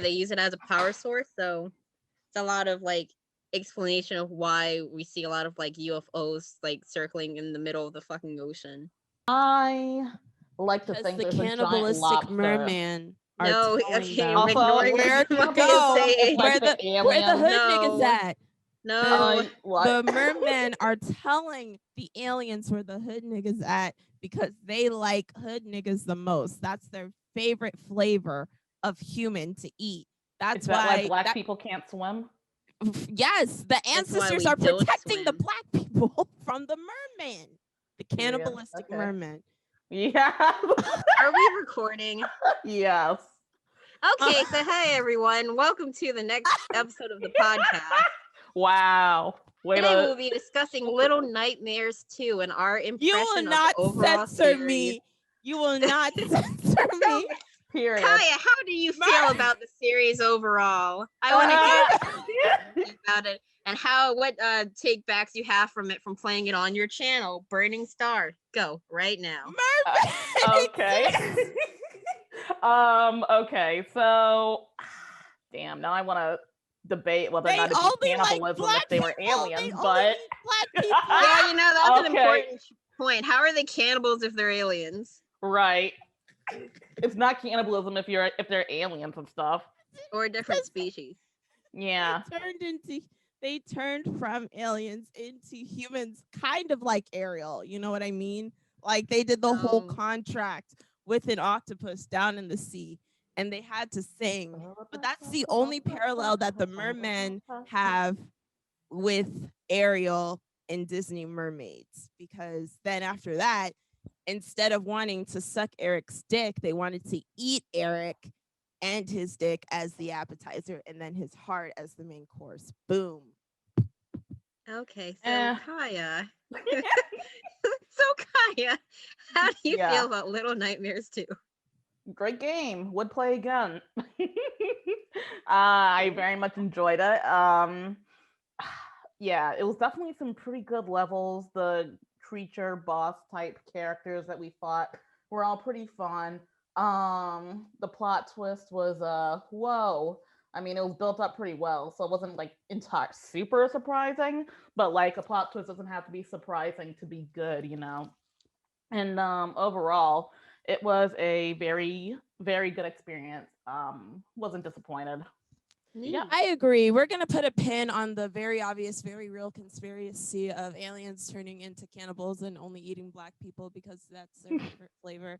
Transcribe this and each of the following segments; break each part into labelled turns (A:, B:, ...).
A: they use it as a power source. So it's a lot of like explanation of why we see a lot of like UFOs like circling in the middle of the fucking ocean.
B: I like to
C: Because
B: think
C: the
B: there's a giant
C: cannibalistic
B: lobster.
C: mermen are
A: No,
C: telling
A: okay, you're
C: them
B: Also,
A: ignoring
B: wouldn't
C: where
A: what
C: to
A: Maya is
C: go,
B: cannibalism
A: saying.
B: like the
C: where the
B: aliens?
C: hood niggas
A: No,
C: at.
A: no.
B: What?
C: The mermen are telling the aliens where the hood niggas at because they like hood niggas the most. That's their favorite flavor of human to eat.
B: Is
C: That's
B: that why
C: why
B: black
C: that
B: people can't swim?
C: yes, the
A: That's why
C: ancestors
A: we
C: are
A: don't
C: protecting the
A: swim.
C: black people from the merman, the
B: Period.
C: cannibalistic
B: Okay.
C: merman.
B: Yeah.
A: Are we recording?
B: Yes.
A: Okay, so hey everyone, welcome to the next episode of the podcast.
B: Wow. Way
A: Today
B: to.
A: we'll be discussing Little Nightmares 2 and our
C: You will
A: impression of the
C: not
A: overall
C: censor
A: series.
C: me. You will not censor me.
B: Period.
A: Kaya, how do you feel about the series overall? I want to hear about it and what take backs you have from it from playing it on your channel, Burning Star. Go right now.
C: Merman
B: Okay.
C: exists.
B: Okay. So, damn. Now I want to debate whether or
C: They
B: not it'd be
C: only like
B: cannibalism
C: black
B: if they were
C: people.
B: aliens,
C: They only
B: but
C: eat black people.
A: Yeah, you know that's an
B: okay.
A: important point. How are they cannibals if they're aliens
B: Right. It's not cannibalism if they're aliens and stuff.
A: or a different species?
B: Yeah.
C: They turned from aliens into humans, kind of like Ariel. You know what I mean? Like they did the whole
A: Oh.
C: contract with an octopus down in the sea, and they had to sing. But that's the only parallel that the mermen have with Ariel and Disney mermaids, because then after that, instead of wanting to suck Eric's dick, they wanted to eat Eric and his dick as the appetizer and then his heart as the main course. Boom.
A: Okay, so Kaya. So Kaya, how do you
B: Yeah.
A: feel about Little Nightmares 2?
B: Great game. Would play again. I very much enjoyed it. Yeah, it was definitely some pretty good levels. The creature boss type characters that we fought were all pretty fun. The plot twist was whoa. I mean, it was built up pretty well, so it wasn't like entire super surprising, but like a plot twist doesn't have to be surprising to be good, you know. And overall, it was a very, very good experience. Wasn't disappointed. Yeah.
C: I agree. We're going to put a pin on the very obvious, very real conspiracy of aliens turning into cannibals and only eating black people because that's their favorite flavor.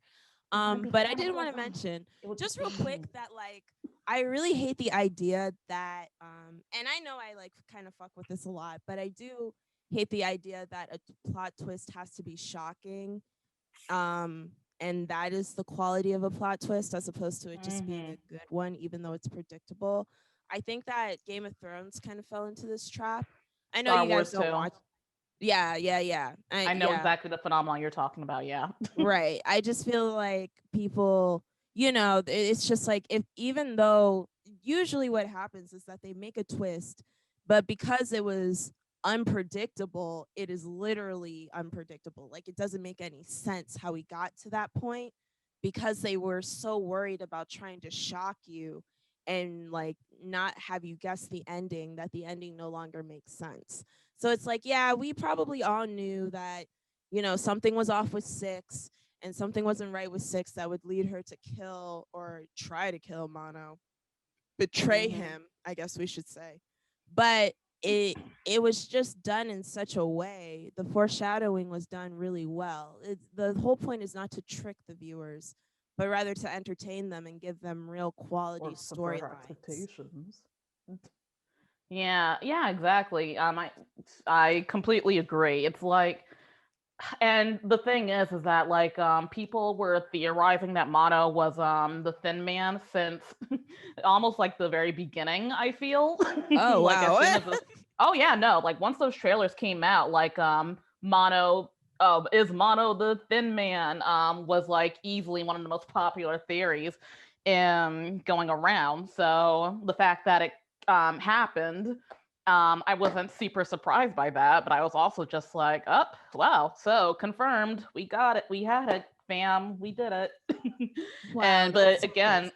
C: But I did want to mention just real quick that like I really hate the idea that and I know I like kind of fuck with this a lot, but I do hate the idea that a plot twist has to be shocking. And that is the quality of a plot twist as opposed to it just being a good one, even though it's predictable. I think that Game of Thrones kind of fell into this trap. I know
B: Star
C: you guys
B: Wars
C: don't
B: too.
C: watch. Yeah.
B: I know exactly the phenomenon you're talking about. Yeah.
C: Right. I just feel like people, it's just like if even though usually what happens is that they make a twist, but because it was unpredictable, it is literally unpredictable. Like it doesn't make any sense how we got to that point because they were so worried about trying to shock you and like not have you guess the ending that the ending no longer makes sense. So it's like, yeah, we probably all knew that something was off with 6 and something wasn't right with 6 that would lead her to kill or try to kill Mono, betray him, I guess we should say. But it was just done in such a way. The foreshadowing was done really well. The whole point is not to trick the viewers, but rather to entertain them and give them real quality storylines.
B: Expectations. Yeah, exactly. I completely agree. It's like, and the thing is that like people were theorizing that Mono was the Thin Man since almost like the very beginning. I feel.
C: Oh
B: Like
C: wow!
B: as soon as oh yeah, no, like once those trailers came out, like Mono. Is Mono the Thin Man? Was like easily one of the most popular theories going around. So the fact that it happened, I wasn't super surprised by that, but I was also just like, oh, wow, so confirmed. We got it. We had it, fam. We did it.
C: Wow,
B: And but
C: that's
B: again,
C: crazy.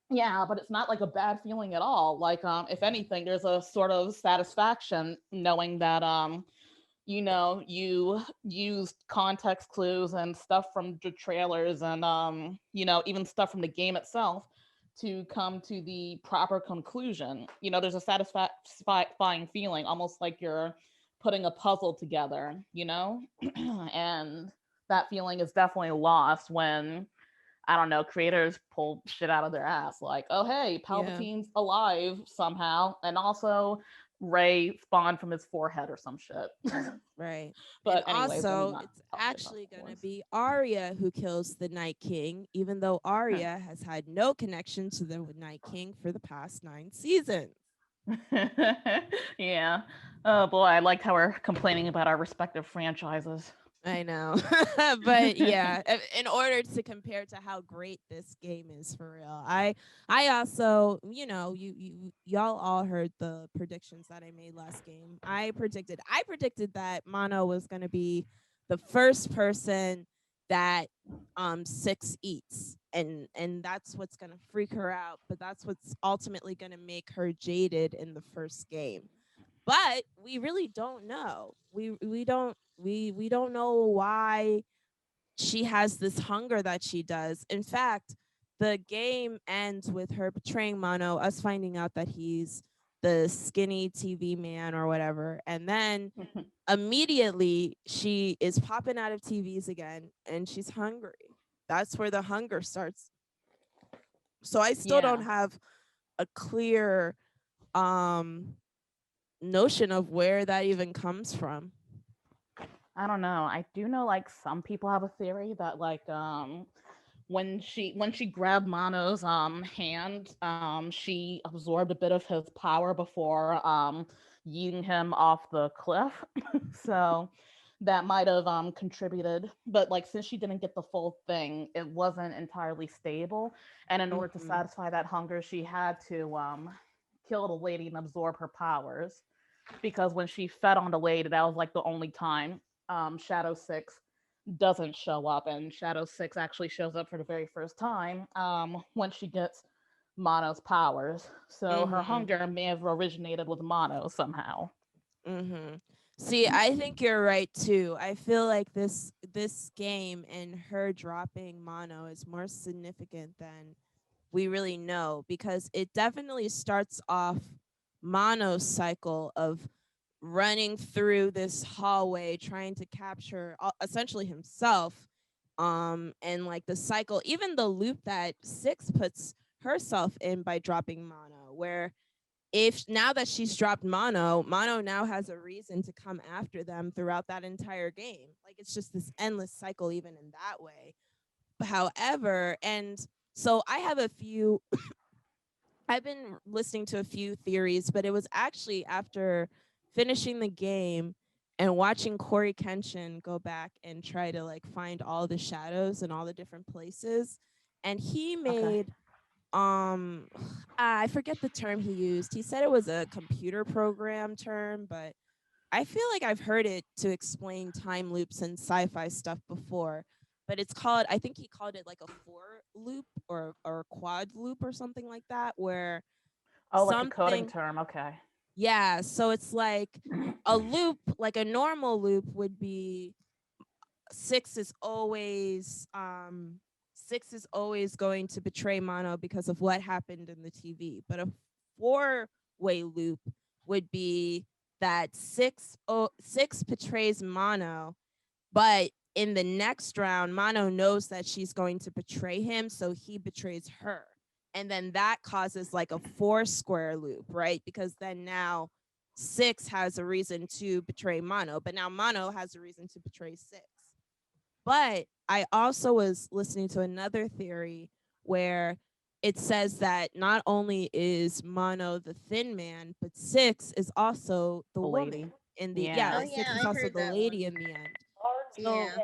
B: Yeah, but it's not like a bad feeling at all. Like, if anything, there's a sort of satisfaction knowing that, you used context clues and stuff from the trailers and, even stuff from the game itself to come to the proper conclusion. There's a satisfying feeling, almost like you're putting a puzzle together, and that feeling is definitely lost when, I don't know, creators pull shit out of their ass. Like, oh, hey,
C: Yeah.
B: Palpatine's alive somehow. And also, Ray spawned from his forehead or some shit.
C: Right. And
B: But, anyways, let me
C: also,
B: not
C: it's
B: talk shit about
C: actually
B: Star
C: going to
B: Wars.
C: be Arya who kills the Night King, even though Arya has had no connection to the Night King for the past 9 seasons.
B: Yeah. Oh, boy. I liked how we're complaining about our respective franchises.
C: I know. But yeah, in order to compare to how great this game is for real. I also, y'all all heard the predictions that I made last game. I predicted that Mono was going to be the first person that Six eats, and that's what's going to freak her out, but that's what's ultimately going to make her jaded in the first game. But we really don't know. We don't know why she has this hunger that she does. In fact, the game ends with her betraying Mono, us finding out that he's the skinny TV man or whatever, and then immediately she is popping out of TVs again and she's hungry. That's where the hunger starts. So I still don't
B: Yeah.
C: have a clear um notion of where that even comes from.
B: I don't know. I do know, like, some people have a theory that, like, when she grabbed Mono's hand, she absorbed a bit of his power before yeeting him off the cliff. So that might have contributed. But, like, since she didn't get the full thing, it wasn't entirely stable. And in order to
C: Mm-hmm.
B: satisfy that hunger, she had to kill the lady and absorb her powers. Because when she fed on the lady, that was like the only time Shadow Six doesn't show up, and Shadow Six actually shows up for the very first time when she gets Mono's powers. So her
C: Mm-hmm.
B: hunger may have originated with Mono somehow.
C: Mm-hmm. See, I think you're right too. I feel like this game and her dropping Mono is more significant than we really know, because it definitely starts off Mono's cycle of running through this hallway trying to capture essentially himself, and like the cycle, even the loop that Six puts herself in by dropping Mono, where if now that she's dropped Mono now has a reason to come after them throughout that entire game. Like it's just this endless cycle, even in that way. However, and so I have a few, I've been listening to a few theories, but it was actually after finishing the game and watching Corey Kenshin go back and try to like find all the shadows in all the different places. And he
B: Okay.
C: made I forget the term he used. He said it was a computer program term, but I feel like I've heard it to explain time loops and sci-fi stuff before. But it's called, I think he called it like a for loop or quad loop or something like that, where
B: Oh, like a coding
C: something,
B: term. Okay.
C: yeah, so it's like a loop, like a normal loop would be six is always six is always going to betray Mono because of what happened in the TV. But a four-way loop would be that six betrays Mono, but in the next round, Mono knows that she's going to betray him, so he betrays her. And then that causes like a four square loop, right? Because then now Six has a reason to betray Mono, but now Mono has a reason to betray Six. But I also was listening to another theory where it says that not only is Mono the thin man, but Six is also the
B: The
C: woman
B: lady.
C: in the,
B: Yeah.
A: Oh
C: yeah,
A: yeah,
C: Six is
A: I
C: also
A: heard
C: the
A: that
C: lady
A: one.
C: in the end. So
A: Yeah.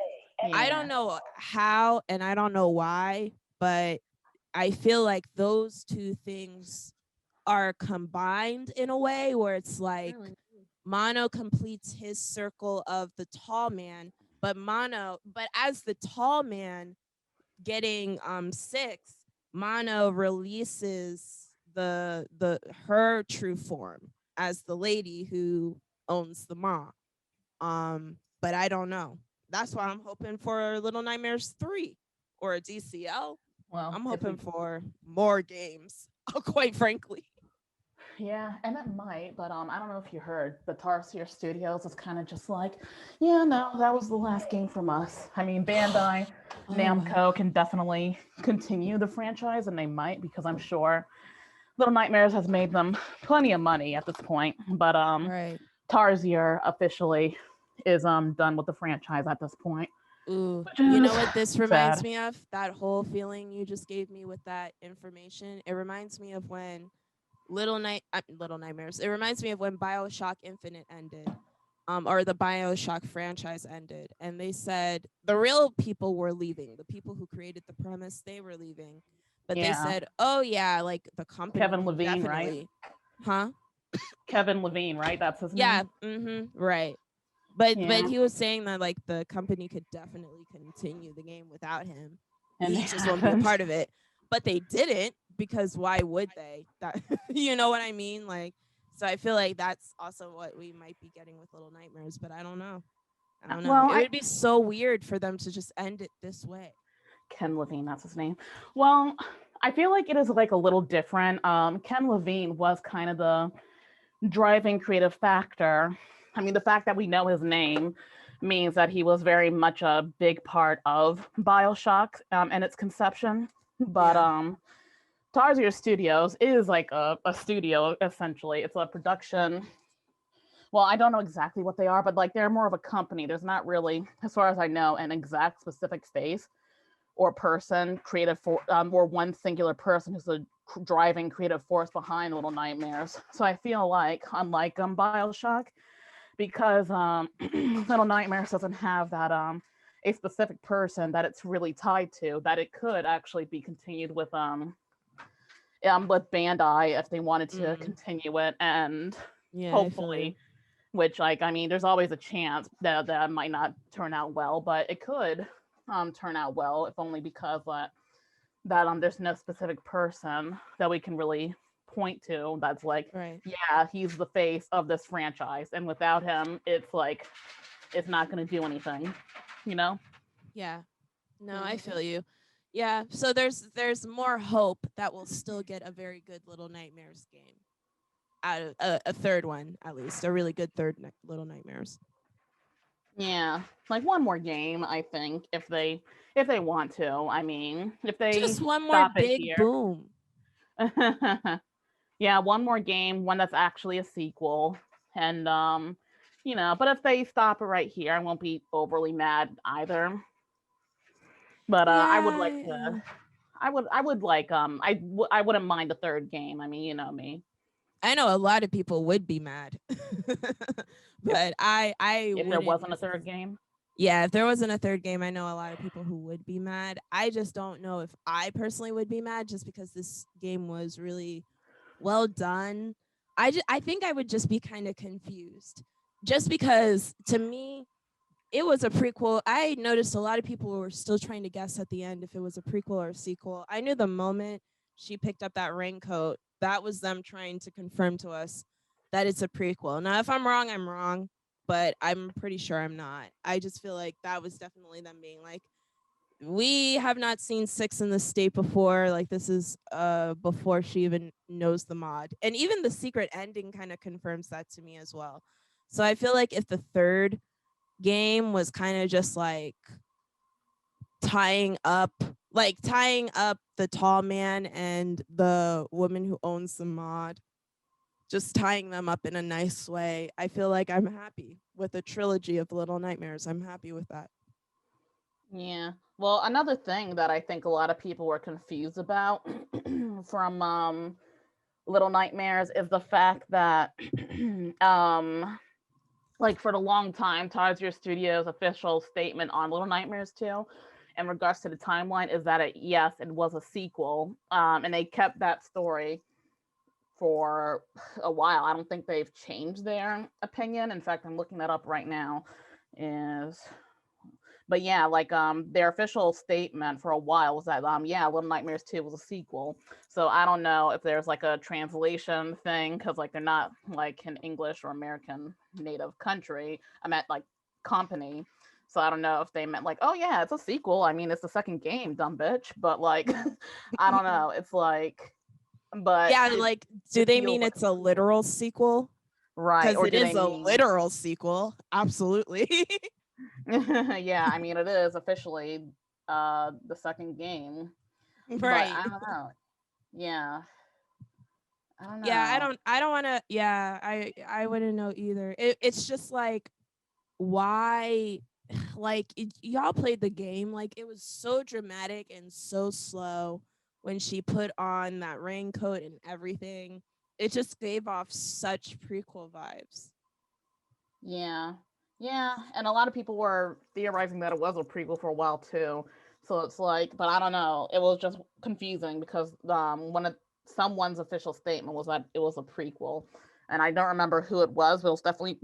C: I
B: Yeah.
C: don't know how and I don't know why, but I feel like those two things are combined in a way where it's like
A: Really?
C: Mono completes his circle of the tall man, but as the tall man getting Six, Mono releases the her true form as the lady who owns the mall. But I don't know. That's why I'm hoping for Little Nightmares 3 or a DCL.
B: Well,
C: I'm
B: if we
C: hoping for more games, quite frankly.
B: Yeah, and it might, but I don't know if you heard, but Tarsier Studios is kind of just like, yeah, no, that was the last game from us. I mean, Bandai
C: Oh,
B: Namco can definitely continue the franchise, and they might because I'm sure Little Nightmares has made them plenty of money at this point. But
C: right.
B: Tarsier officially is done with the franchise at this point,
C: Ooh,
B: which
C: you
B: is
C: know what this reminds
B: sad.
C: me of? That whole feeling you just gave me with that information. It reminds me of when Little Nightmares. It reminds me of when BioShock Infinite ended, or the BioShock franchise ended, and they said the real people were leaving. The people who created the premise, they were leaving, but they
B: Yeah,
C: said, "Oh yeah, like the company
B: Kevin
C: could
B: Levine, right?
C: definitely, huh?
B: Kevin Levine, right? That's his
C: Yeah,
B: name.
C: right." But
B: Yeah,
C: he was saying that like the company could definitely continue the game without him.
B: and they
C: He just won't be a
B: haven't.
C: part of it. But they didn't because why would they? That you know what I mean? Like so I feel like that's also what we might be getting with Little Nightmares, but I don't know. I don't know.
B: Well,
C: It
B: I
C: would be so weird for them to just end it this way.
B: Ken Levine, that's his name. Well, I feel like it is like a little different. Ken Levine was kind of the driving creative factor. I mean, the fact that we know his name means that he was very much a big part of Bioshock and its conception. But
C: Yeah.
B: Tarsier Studios is like a studio essentially. It's a production. Well, I don't know exactly what they are, but like they're more of a company. There's not really, as far as I know, an exact specific face or person creative for or one singular person who's the driving creative force behind Little Nightmares. So I feel like, unlike Bioshock, because Little Nightmares doesn't have that a specific person that it's really tied to, that it could actually be continued with Bandai if they wanted to
C: Mm,
B: continue it, and
C: yeah, I feel you.
B: hopefully, which like I mean, there's always a chance that that might not turn out well, but it could turn out well if only because there's no specific person that we can really point to that's like,
C: Right.
B: yeah, he's the face of this franchise, and without him, it's like it's not going to do anything, you know?
C: Yeah. No, I
B: Mm-hmm.
C: feel you. Yeah. So there's more hope that we'll still get a very good Little Nightmares game. Out of a third one at least, a really good Little Nightmares.
B: Yeah, like one more game, I think, if they want to. I mean, if they
C: Just one more
B: stop it
C: big
B: here.
C: boom.
B: Yeah, one more game, one that's actually a sequel. And but if they stop it right here, I won't be overly mad either. But I would like
C: Yeah.
B: to I would like I wouldn't mind a third game. I mean, you know me.
C: I know a lot of people would be mad. But I
B: If there
C: wouldn't
B: wasn't a third game.
C: yeah, if there wasn't a third game, I know a lot of people who would be mad. I just don't know if I personally would be mad just because this game was really well done. I think I would just be kind of confused. Just because to me it was a prequel. I noticed a lot of people were still trying to guess at the end if it was a prequel or a sequel. I knew the moment she picked up that raincoat, that was them trying to confirm to us that it's a prequel. Now, if I'm wrong, I'm wrong, but I'm pretty sure I'm not. I just feel like that was definitely them being like, we have not seen Six in the state before. Like this is before she even knows the mod. And even the secret ending kind of confirms that to me as well. So I feel like if the third game was kind of just like tying up tying up the tall man and the woman who owns the mod, just tying them up in a nice way. I feel like I'm happy with a trilogy of Little Nightmares. I'm happy with that.
B: Yeah. Well, another thing that I think a lot of people were confused about from Little Nightmares is the fact that like for the long time, Tarsier Studios' official statement on Little Nightmares 2 in regards to the timeline is that it was a sequel. And they kept that story for a while. I don't think they've changed their opinion. In fact, I'm looking that up right now. Is But yeah, like their official statement for a while was that yeah, Little Nightmares 2 was a sequel. So I don't know if there's like a translation thing because like they're not like an English or American native country. I meant like company. So I don't know if they meant like, oh yeah, it's a sequel. I mean, it's the second game, dumb bitch. But like, I don't know. It's like, but
C: Yeah, like, do they mean
B: like
C: it's a literal sequel?
B: right?
C: Because
B: Or
C: it
B: do they
C: is a
B: mean
C: literal sequel. Absolutely.
B: yeah, I mean it is officially the second game. But
C: Right.
B: I don't know. Yeah. I don't
C: Yeah,
B: know.
C: I don't want to, yeah, I wouldn't know either. It's just like, why, like, y'all played the game, like, it was so dramatic and so slow when she put on that raincoat and everything. It just gave off such prequel vibes.
B: Yeah. Yeah, and a lot of people were theorizing that it was a prequel for a while too. So it's like, but I don't know. It was just confusing because someone's official statement was that it was a prequel, and I don't remember who it was, but it was definitely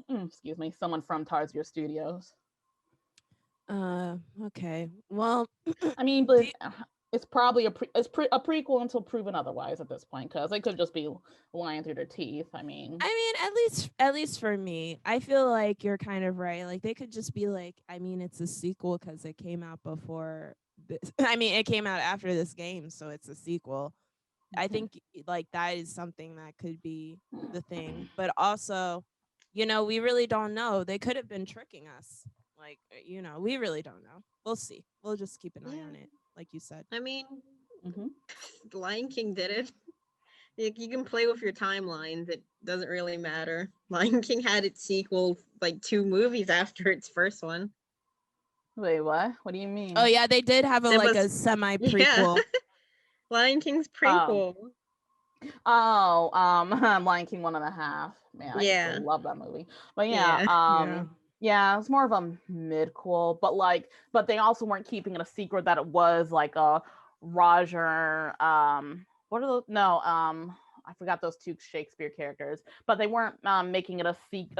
B: excuse me, someone from Tarsier Studios.
C: Okay. Well,
B: I mean, but it's probably a prequel until proven otherwise at this point because they could just be lying through their teeth. I mean,
C: I mean, at least for me, I feel like you're kind of right. Like, they could just be like, I mean, it's a sequel because it came out before this. I mean, it came out after this game, so it's a sequel. I think like that is something that could be the thing. But also, we really don't know. They could have been tricking us. Like, we really don't know. We'll see. We'll just keep an eye
A: Yeah.
C: on it, like you said.
A: I mean,
B: mhm.
A: Lion King did it. You can play with your timelines. It doesn't really matter. Lion King had its sequel like 2 movies after its first one.
B: Wait, what? What do you
C: Oh
B: mean?
C: yeah, they did have
A: It
C: a
A: was
C: semi
A: yeah,
C: prequel.
A: Lion King's
B: Oh,
A: prequel.
B: oh, Lion King 1.5. Man, I used to
A: Yeah,
B: love that movie. But yeah,
A: yeah.
C: Yeah.
B: yeah, it's more of a midquel, but like, but they also weren't keeping it a secret that it was like a Roger. What are those? No, I forgot those two Shakespeare characters, but they weren't making it a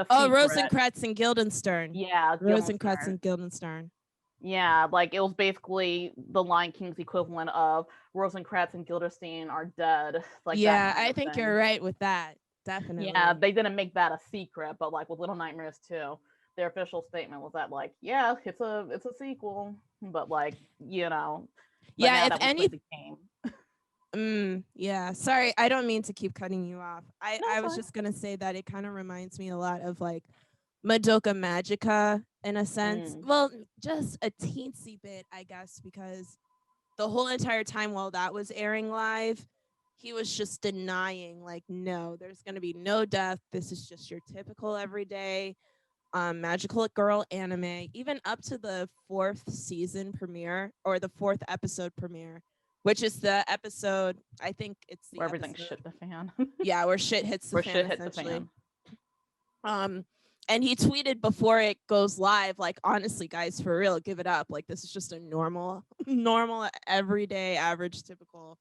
C: Oh,
B: secret.
C: Rosencrantz and Guildenstern.
B: Yeah,
C: Rosencrantz
B: Guildenstern.
C: and Guildenstern.
B: Yeah, like it was basically the Lion King's equivalent of Rosencrantz and Guildenstern are dead, like that
C: Yeah,
B: kind
C: I
B: of
C: think you're
B: thing.
C: right with that.
B: Yeah,
C: Definitely.
B: they didn't make that a secret, but like with Little Nightmares 2, their official statement was that like, yeah, it's a sequel, but like, but
C: Yeah,
B: now
C: if
B: that we
C: any
B: played the game.
C: yeah. Sorry, I don't mean to keep cutting you off. I
B: No,
C: I
B: it's
C: was
B: fine.
C: just going to say that it kind of reminds me a lot of like Madoka Magica in a sense.
B: Mm.
C: Well, just a teensy bit, I guess, because the whole entire time while that was airing live, he was just denying, like, no, there's going to be no death. This is just your typical everyday magical girl anime, even up to the 4th season premiere or the 4th episode premiere, which is the episode, I think it's the
B: Where everything's
C: episode,
B: shit the fan.
C: yeah, where shit hits the
B: Where
C: fan
B: shit hit the
C: essentially.
B: fan.
C: And he tweeted before it goes live, like, honestly, guys, for real, give it up. Like, this is just a normal, everyday, average, typical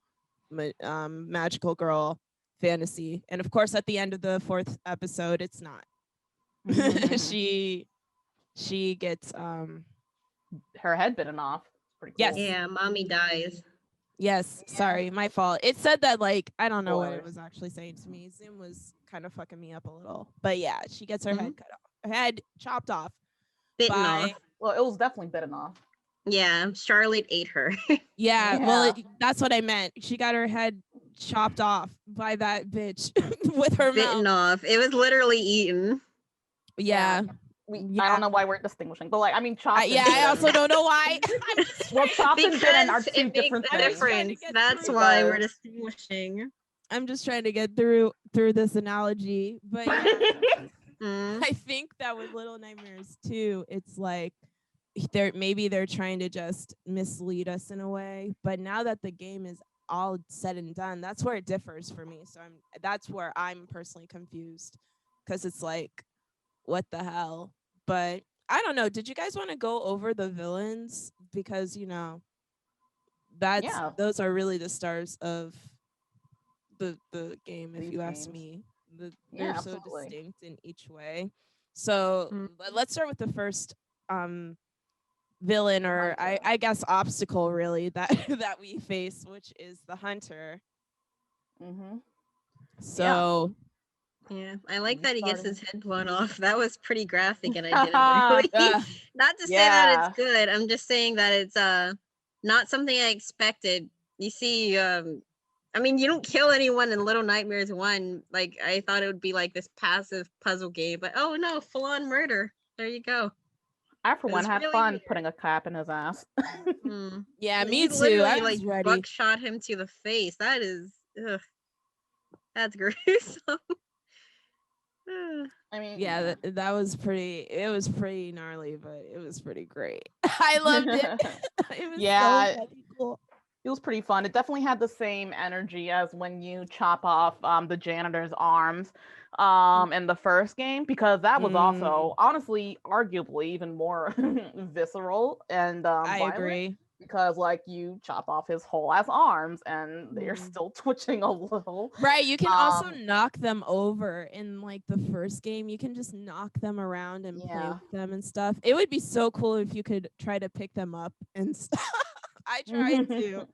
C: magical girl fantasy. And of course, at the end of the 4th episode, it's not. she gets
B: Her head bitten off. It's pretty
C: yes,
B: cool.
A: Yeah, mommy dies.
C: yes, sorry, my fault. It said that, like, I don't know what it
B: Spoilers.
C: was actually saying to me. Zoom was kind of fucking me up a little, but yeah, she gets her
A: Mhm.
C: head cut off, her head chopped off
A: Bitten
C: by
A: off.
B: Well, it was definitely bitten off.
A: Yeah, Charlotte ate her.
C: yeah, well,
B: Yeah.
C: that's what I meant. She got her head chopped off by that bitch with her
A: Bitten
C: mouth.
A: off. It was literally eaten.
C: Yeah.
B: I don't
C: Yeah.
B: know why we're distinguishing, but like, I mean, chopped and
C: Yeah, I
B: bitten.
C: also don't know why. I'm just
B: Well,
C: trying,
B: chopped and bitten are
A: Because
B: two
A: it makes
B: different
A: a
C: I'm just
B: things.
C: trying to
A: difference.
C: get
A: That's
C: through
A: why we're
B: Because
A: distinguishing.
C: I'm just trying to get through this analogy. But yeah,
A: Mm.
C: I think that with Little Nightmares 2, it's like they're trying to just mislead us in a way. But now that the game is all said and done, that's where it differs for me. So that's where I'm personally confused, because it's like, what the hell? But I don't know. Did you guys want to go over the villains? Because
B: yeah,
C: those are really the stars of the game, if
B: these
C: you ask
B: games.
C: me.
B: Yeah,
C: They're so
B: absolutely.
C: distinct in each way. So
A: Mm.
C: let's start with the first um villain, or I guess obstacle really that we face, which is the hunter.
B: Mm-hmm.
C: So
A: yeah, I like that he gets his head blown
B: Mhm.
A: off. That was pretty graphic, and I didn't really. Not to say that
B: Yeah.
A: it's good. I'm just saying that it's not something I expected. You see, I mean, you don't kill anyone in Little Nightmares 1. Like, I thought it would be like this passive puzzle game, but oh no, full on murder. There you go.
B: I, for
A: It
B: one,
A: was
B: had
A: really
B: fun
A: weird.
B: putting a cap in his ass.
C: yeah, me
A: You
C: too.
A: literally
C: I
A: like
C: was ready.
A: buckshot him to the face. That is, ugh, that's gruesome.
B: I mean,
C: Yeah, that was pretty. It was pretty gnarly, but it was pretty great. I loved it. It was
B: yeah,
C: so fucking cool.
B: it was pretty fun. It definitely had the same energy as when you chop off the janitor's arms in the first game, because that was also honestly arguably even more visceral and
C: I
B: violent,
C: agree.
B: because like you chop off his whole ass arms and they're still twitching a little.
C: Right, you can also knock them over in like the first game. You can just knock them around and play with them and stuff. It would be so cool if you could try to pick them up and stuff. I tried to.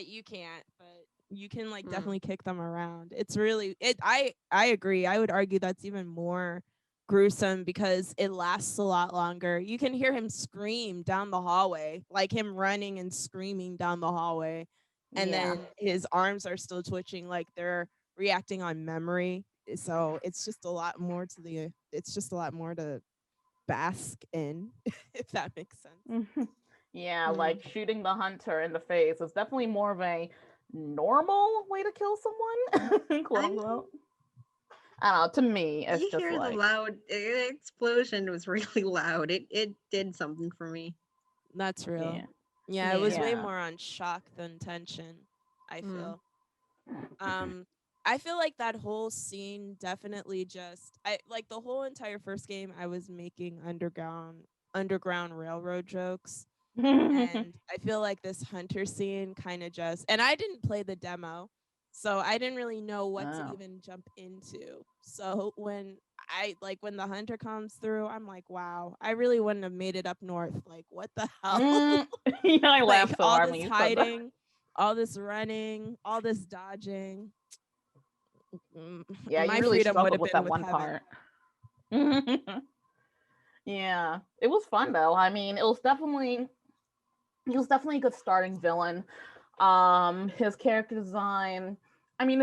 C: You can't, but you can like definitely kick them around. It's really it. I agree. I would argue that's even more gruesome because it lasts a lot longer. You can hear him scream down the hallway, like him running and screaming down the hallway, and then his arms are still twitching, like they're reacting on memory. So it's just a lot more to the. It's just a lot more to bask in, if that makes sense.
B: Yeah, like shooting the hunter in the face is definitely more of a normal way to kill someone. Quote unquote. I don't know. To me, it's
A: you
B: just
A: hear
B: like
A: the loud explosion was really loud. It did something for me.
C: That's real. Yeah, it was way more on shock than tension, I feel. I feel like that whole scene definitely just I like the whole entire first game I was making underground railroad jokes. And I feel like this hunter scene kind of just and I didn't play the demo, so I didn't really know what to even jump into. So when the hunter comes through, I'm like, wow, I really wouldn't have made it up north. Like, what the hell?
B: yeah, I
C: Like
B: laughed so
C: all
B: hard
C: this
B: when you said that.
C: hiding, all this running, all this dodging.
B: Yeah,
C: My
B: you really
C: freedom would
B: struggled
C: have
B: with
C: been
B: that
C: with
B: one
C: heaven.
B: part. Yeah, it was fun though. I mean, he was definitely a good starting villain. His character design, I mean,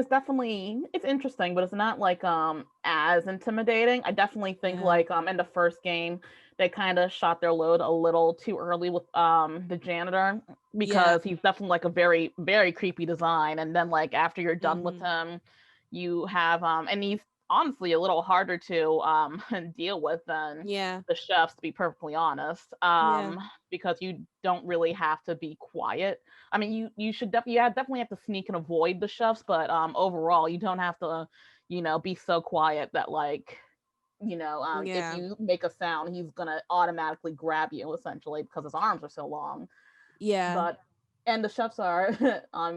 B: it's interesting, but it's not like as intimidating. I definitely think like in the first game they kind of shot their load a little too early with the janitor, because he's definitely like a very very creepy design, and then like after you're done with him, you have and he's honestly a little harder to deal with than the chefs, to be perfectly honest, because you don't really have to be quiet. I mean, you should definitely have to sneak and avoid the chefs, but overall, you don't have to, be so quiet that like, if you make a sound, he's gonna automatically grab you essentially because his arms are so long.
C: Yeah.
B: But and the chefs are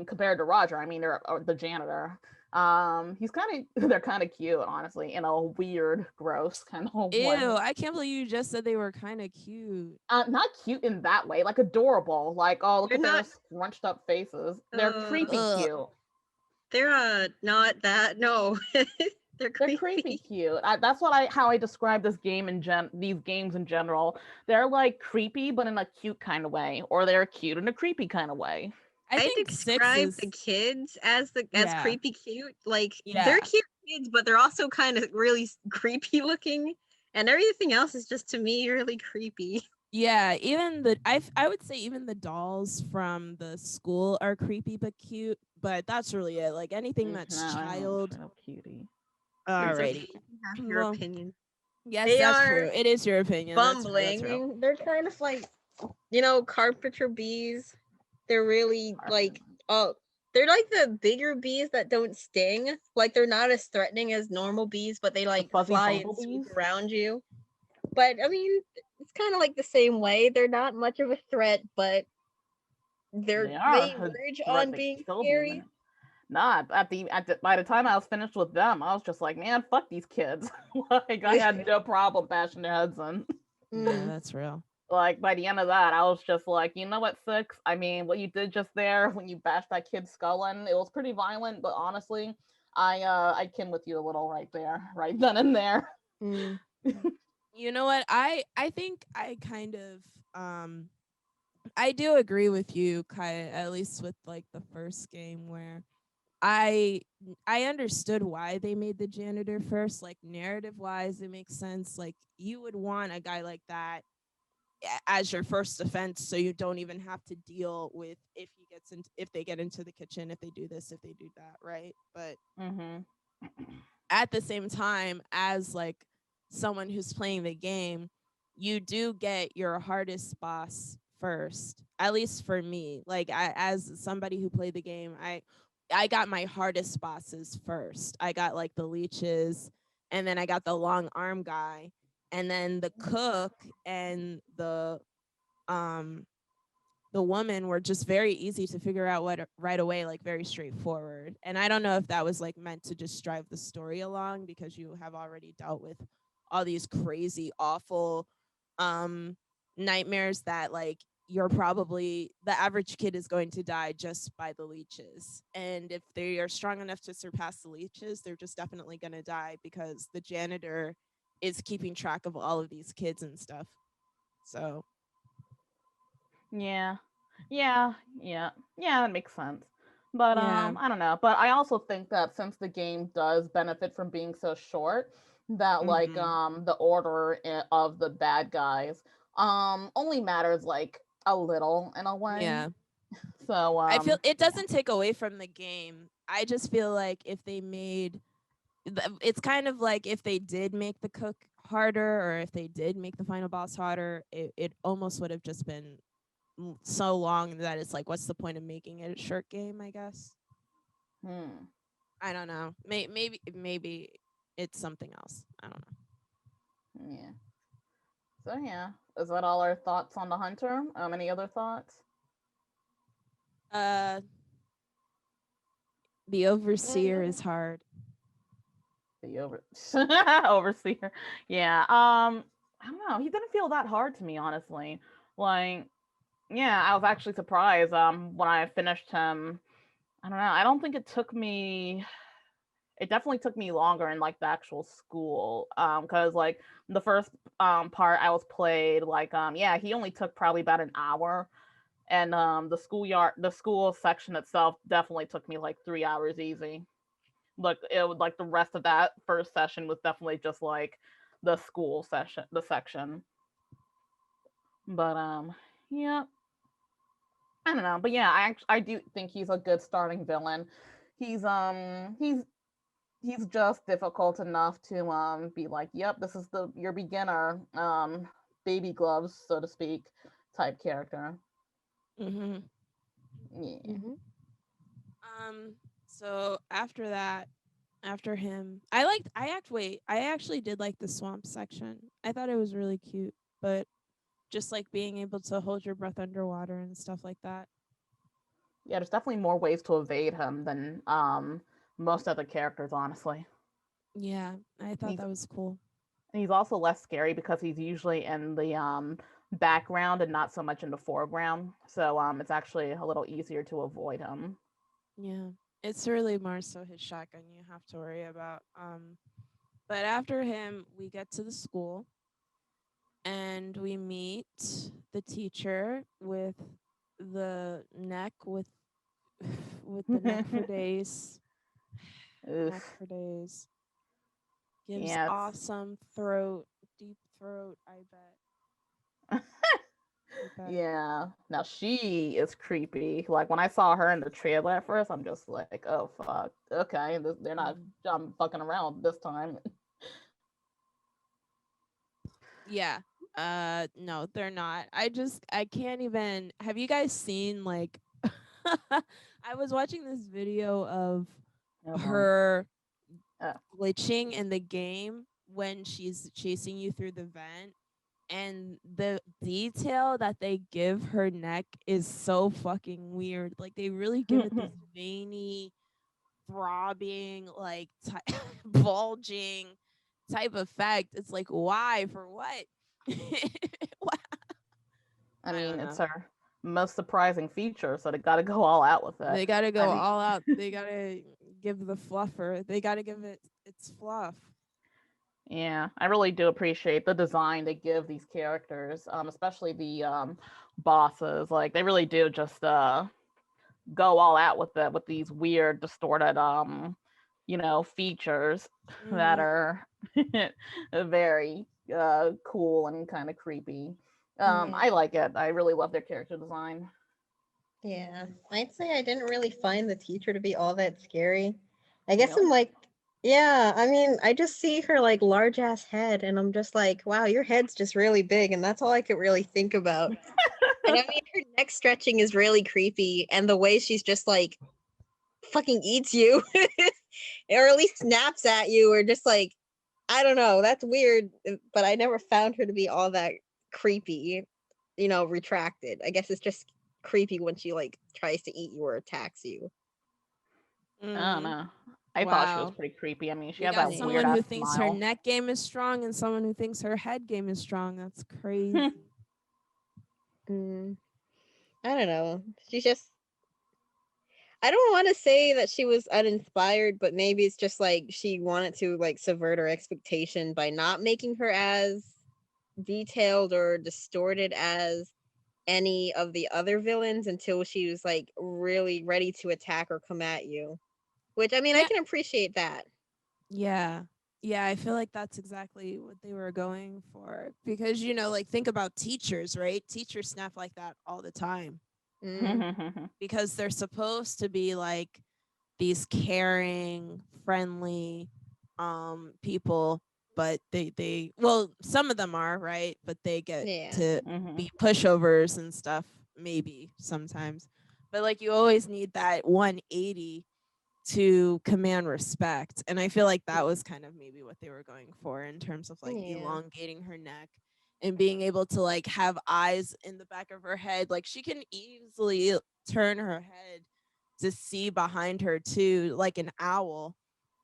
B: compared to Roger, I mean, they're or the janitor. They're kind of cute, honestly, in a weird, gross kind of
C: Ew,
B: way.
C: I can't believe you just said they were kind of cute.
B: Not cute in that way, like adorable. Like, oh, look
A: They're
B: at their
A: not.
B: scrunched up faces. They're creepy cute.
A: They're not that. No, they're
B: They're
A: creepy.
B: creepy cute. That's how I describe this game these games in general. They're like creepy, but in a cute kind of way, or they're cute in a creepy kind of way.
C: I think
A: describe the kids as creepy cute. Like they're cute kids, but they're also kind of really creepy looking, and everything else is just to me really creepy.
C: Yeah, even I would say even the dolls from the school are creepy but cute, but that's really it. Like anything that's child.
B: Cutie.
C: Alrighty.
A: You have your opinion.
C: Yes,
A: They
C: that's
A: are
C: true. It is your opinion.
A: Bumbling.
C: That's real.
A: They're kind of like, carpenter bees. They're really like, they're like the bigger bees that don't sting. Like they're not as threatening as normal bees, but they like fly and swoop around you. But I mean, it's kind of like the same way. They're not much of a threat, but they verge on being scary.
B: Nah, by the time I was finished with them, I was just like, man, fuck these kids. Like I had no problem bashing their heads in.
C: Yeah, that's real.
B: like by the end of that, I was just like, you know what, Six? I mean, what you did just there when you bashed that kid's skull in, it was pretty violent, but honestly, I kin with you a little right there, right then and there.
A: Mm.
C: You know what? I think I kind of I do agree with you, Kai, at least with like the first game where I I understood why they made the janitor first. Like narrative wise, it makes sense. Like you would want a guy like that as your first offense, so you don't even have to deal with if they get into the kitchen, if they do this, if they do that, right? But
B: Mm-hmm.
C: at the same time, as like someone who's playing the game, you do get your hardest boss first. At least for me, like as somebody who played the game, I got my hardest bosses first. I got like the leeches, and then I got the long arm guy, and then the cook and um the woman were just very easy to figure out what right away, like very straightforward. And I don't know if that was like meant to just drive the story along because you have already dealt with all these crazy, awful um nightmares that like you're probably the average kid is going to die just by the leeches. And if they are strong enough to surpass the leeches, they're just definitely going to die because the janitor is keeping track of all of these kids and stuff. So,
B: Yeah. Yeah, yeah. Yeah, that makes sense. But
C: yeah.
B: I don't know. But I also think that since the game does benefit from being so short, that like
C: Mhm.
B: the order of the bad guys only matters like a little in a way.
C: Yeah.
B: So
C: I feel it
B: yeah.
C: doesn't take away from the game. I just feel like if they made it's kind of like if they did make the cook harder or if they did make the final boss harder, it almost would have just been so long that it's like, what's the point of making it a short game, I guess.
B: Hmm.
C: I don't know. Maybe it's something else. I don't
B: Yeah. So yeah. Is that all our thoughts on the hunter? Any other thoughts?
C: know. The overseer is hard.
B: The overseer. Yeah. I don't know. He didn't feel that hard to me, honestly. Like, yeah, I was actually surprised. When I finished him. I don't know. I don't think it took me. It definitely took me longer in like the actual school. Because like the first part I was played like yeah, he only took probably about an hour, and the school section itself definitely took me like 3 hours easy. Like it would like the rest of that first session was definitely just like the school session, the section. But yeah, I don't know. But yeah, I do think he's a good starting villain. He's he's just difficult enough to be like, yep, this is the your beginner baby gloves, so to speak, type character.
C: Mhm.
B: Yeah.
A: Mhm.
C: So after that, after him, I actually did like the swamp section. I thought it was really cute, but just like being able to hold your breath underwater and stuff like that.
B: Yeah, there's definitely more ways to evade him than most other characters, honestly.
C: Yeah, I thought
B: He's
C: that was cool.
B: he's also less scary because he's usually in the background and not so much in the foreground. So it's actually a little easier to avoid him.
C: Yeah. It's really more so his shotgun you have to worry about. But after him, we get to the school and we meet the teacher with the neck with the neck for days. Neck
B: Oof.
C: for days. Gives
B: Yeah, it's
C: awesome throat, deep throat, I bet. I bet.
B: yeah. Now she is creepy. Like when I saw her in the trailer at first, I'm just like, oh fuck. Okay, they're not
C: Mm.
B: fucking around this time.
C: Yeah. No, they're not. I can't even. Have you guys seen like I was watching this video of
B: Oh boy.
C: her
B: Oh.
C: glitching in the game when she's chasing you through the vent, and the detail that they give her neck is so fucking weird. Like they really give it this veiny, throbbing, like bulging type effect. It's like why for what? Wha-
B: I mean,
C: don't
B: it's
C: know.
B: her most surprising feature, so they got to go all out with it.
C: They gotta go
B: I mean,
C: all out. They gotta give the fluffer. They gotta give it its fluff.
B: yeah, I really do appreciate the design they give these characters, especially the bosses. Like they really do just go all out with it with these weird, distorted features that
C: Mhm.
B: are very cool and kind of creepy.
A: Yeah.
B: I like it. I really love their character design.
A: Yeah, I'd say I didn't really find the teacher to be all that scary. I guess I'm
B: Really?
A: like, yeah, I mean, I just see her like large ass head, and I'm just like, wow, your head's just really big, and that's all I could really think about. And I mean, her neck stretching is really creepy, and the way she's just like fucking eats you, or at least snaps at you, or just like, I don't know, that's weird, but I never found her to be all that creepy, retracted. I guess it's just creepy when she like tries to eat you or attacks you.
B: I don't
C: Mhm.
B: know. I thought she was
C: Wow.
B: pretty creepy. I mean, she
C: We
B: has
C: got
B: that weird
C: someone
A: Yeah.
B: ass
C: who thinks her
B: smile.
C: neck game is strong and someone who thinks her head game is strong. That's crazy.
A: Mm, I don't know. She's just, I don't want to say that she was uninspired, but maybe it's just like she wanted to like subvert her expectation by not making her as detailed or distorted as any of the other villains until she was like really ready to attack or come at you. Which I mean, I
C: Yeah.
A: can appreciate that.
C: Yeah. Yeah, I feel like that's exactly what they were going for. Because, like think about teachers, right? Teachers snap like that all the time
A: Mm,
C: because they're supposed to be like these caring, friendly people, but they well, some of them are, right? But they get
A: yeah.
C: to be pushovers and stuff maybe sometimes. But like you always need that 180 to command respect. And I feel like that was kind of maybe what they were going for in terms of like
A: Yeah.
C: elongating her neck and being able to like have eyes in the back of her head. Like she can easily turn her head to see behind her too, like an owl.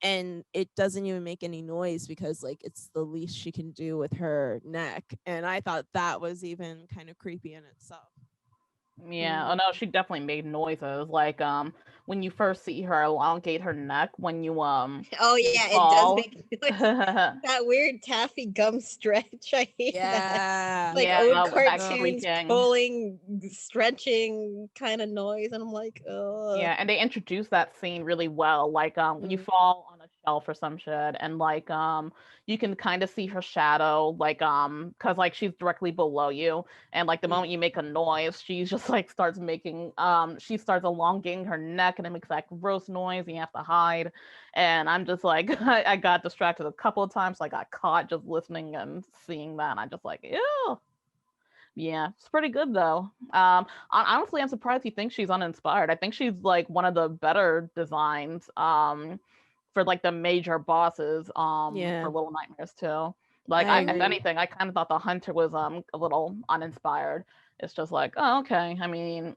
C: And it doesn't even make any noise because like it's the least she can do with her neck. And I thought that was even kind of creepy in itself.
B: Yeah. Oh
A: Mm.
B: no, she definitely made noises. Like when you first see her elongate her neck when
A: Oh
B: you
A: yeah, it does
B: fall.
A: make noise. That weird taffy gum stretch. I hate that.
C: Yeah.
A: Like
B: Yeah,
A: old
B: with that
A: cartoons
B: creaking.
A: pulling, stretching kind of noise, and I'm like, ugh.
B: Yeah, and they introduce that scene really well. Like when you
A: Mm,
B: fall on a shelf or some shit, and like you can kind of see her shadow, like cause like she's directly below you, and like the
A: mm.
B: moment you make a noise, she's just like starts making she starts elongating her neck, and it makes that gross noise, and you have to hide. And I'm just like I got distracted a couple of times, so I got caught just listening and seeing that, and I'm just like ew. Yeah, it's pretty good though. Honestly, I'm surprised he thinks she's uninspired. I think she's like one of the better designs for like the major bosses
C: Yeah.
B: for Little Nightmares too. Like
C: I
B: if
C: agree.
B: anything, I kind of thought the Hunter was a little uninspired. It's just like, oh, okay. I mean,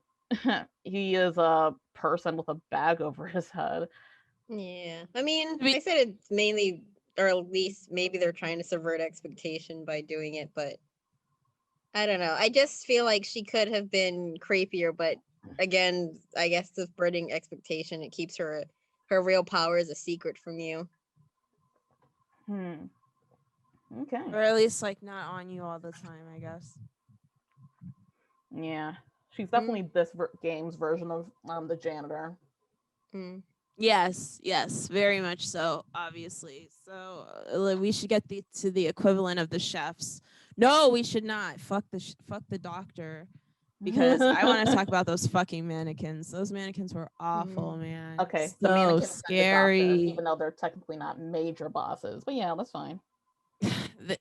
B: he is a person with a bag over his head.
A: Yeah. I mean,
C: To be
A: I said it's mainly, or at least maybe they're trying to subvert expectation by doing it, but I don't know. I just feel like she could have been creepier, but again, I guess subverting expectation, it keeps her real powers a secret from you.
B: Hmm. Okay.
C: or at least like not on you all the time, I guess.
B: Yeah. She's
A: Mm,
B: definitely this game's version of the janitor.
A: mm.
C: Yes, very much so, obviously. So we should get to the equivalent of the chefs. No, we should not. Fuck the doctor because I want to talk about those fucking mannequins. Those mannequins were awful,
A: Mm.
C: man.
B: Okay, the
C: So
B: mannequins and the doctor,
C: scary.
B: even though they're technically not major bosses. But yeah, that's fine.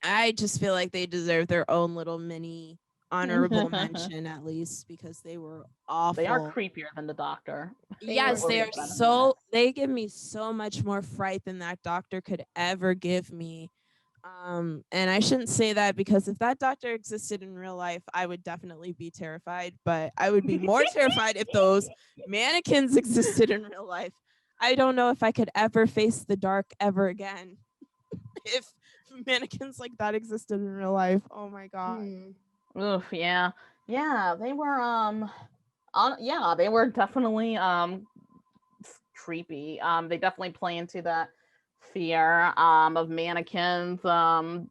C: I just feel like they deserve their own little mini honorable mention at least because they were
B: They are
C: awful.
B: creepier than the doctor.
A: They were
C: Yes,
B: We'll
C: they
B: get
C: are
B: to that in
A: creepy.
B: a minute.
C: so they give me so much more fright than that doctor could ever give me. And I shouldn't say that because if that doctor existed in real life, I would definitely be terrified, but I would be more terrified if those mannequins existed in real life. I don't know if I could ever face the dark ever again. If mannequins like that existed in real life. Oh my god.
A: Mm.
B: Oof, yeah. Yeah, they were they were definitely creepy. They definitely play into that fear of mannequins. I'm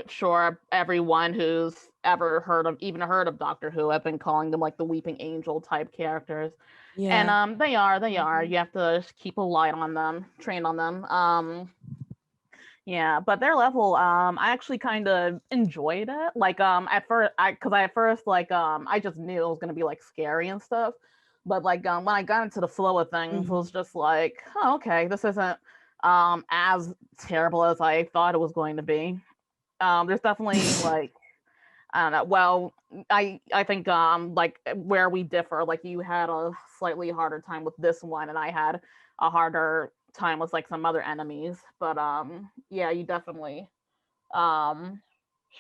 B: sure everyone who's ever heard of Doctor Who have been calling them like the weeping angel type characters. And
C: Yeah.
B: they are. You have to keep a light on them, train on them. Yeah, but their level, I actually kind of enjoyed it. Like, at first, like, I just knew it was gonna be like scary and stuff. But like, when I got into the flow of things, it was just like, oh, okay, this isn't as terrible as I thought it was going to be. There's definitely like, I don't know. Well, I think like where we differ, like you had a slightly harder time with this one, and I had a harder time with like some other enemies. But yeah, you definitely um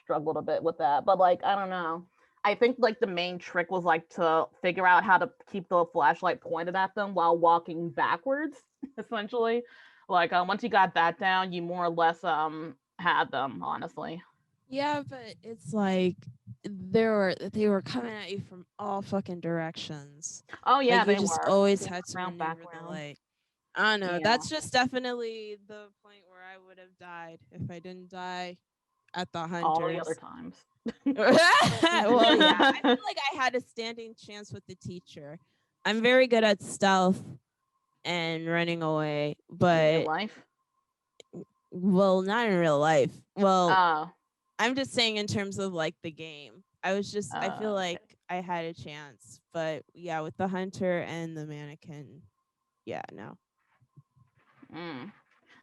B: struggled a bit with that. But like I don't know. I think like the main trick was like to figure out how to keep the flashlight pointed at them while walking backwards, essentially. Like once you got that down, you more or less had them, honestly.
C: Yeah, but it's like they were coming at you from all fucking directions.
B: Oh
C: Like
B: yeah,
C: you
B: they
C: just
B: were.
C: always
B: Forward
C: had to
B: round, back
C: maneuver the
B: round.
C: light. I don't know.
B: Yeah.
C: That's just definitely the point where I would have died if I didn't die at the
B: All the other
C: hunters.
B: times.
C: Well, yeah, I feel like I had a standing chance with the teacher. I'm very good at stealth and running away,
B: In real
C: but
B: life.
C: well, not in real life. Well,
B: Oh.
C: I'm just saying in terms of like the game. I feel like
B: Okay.
C: I had a chance, but yeah, with the hunter and the mannequin, yeah, no.
B: Mm.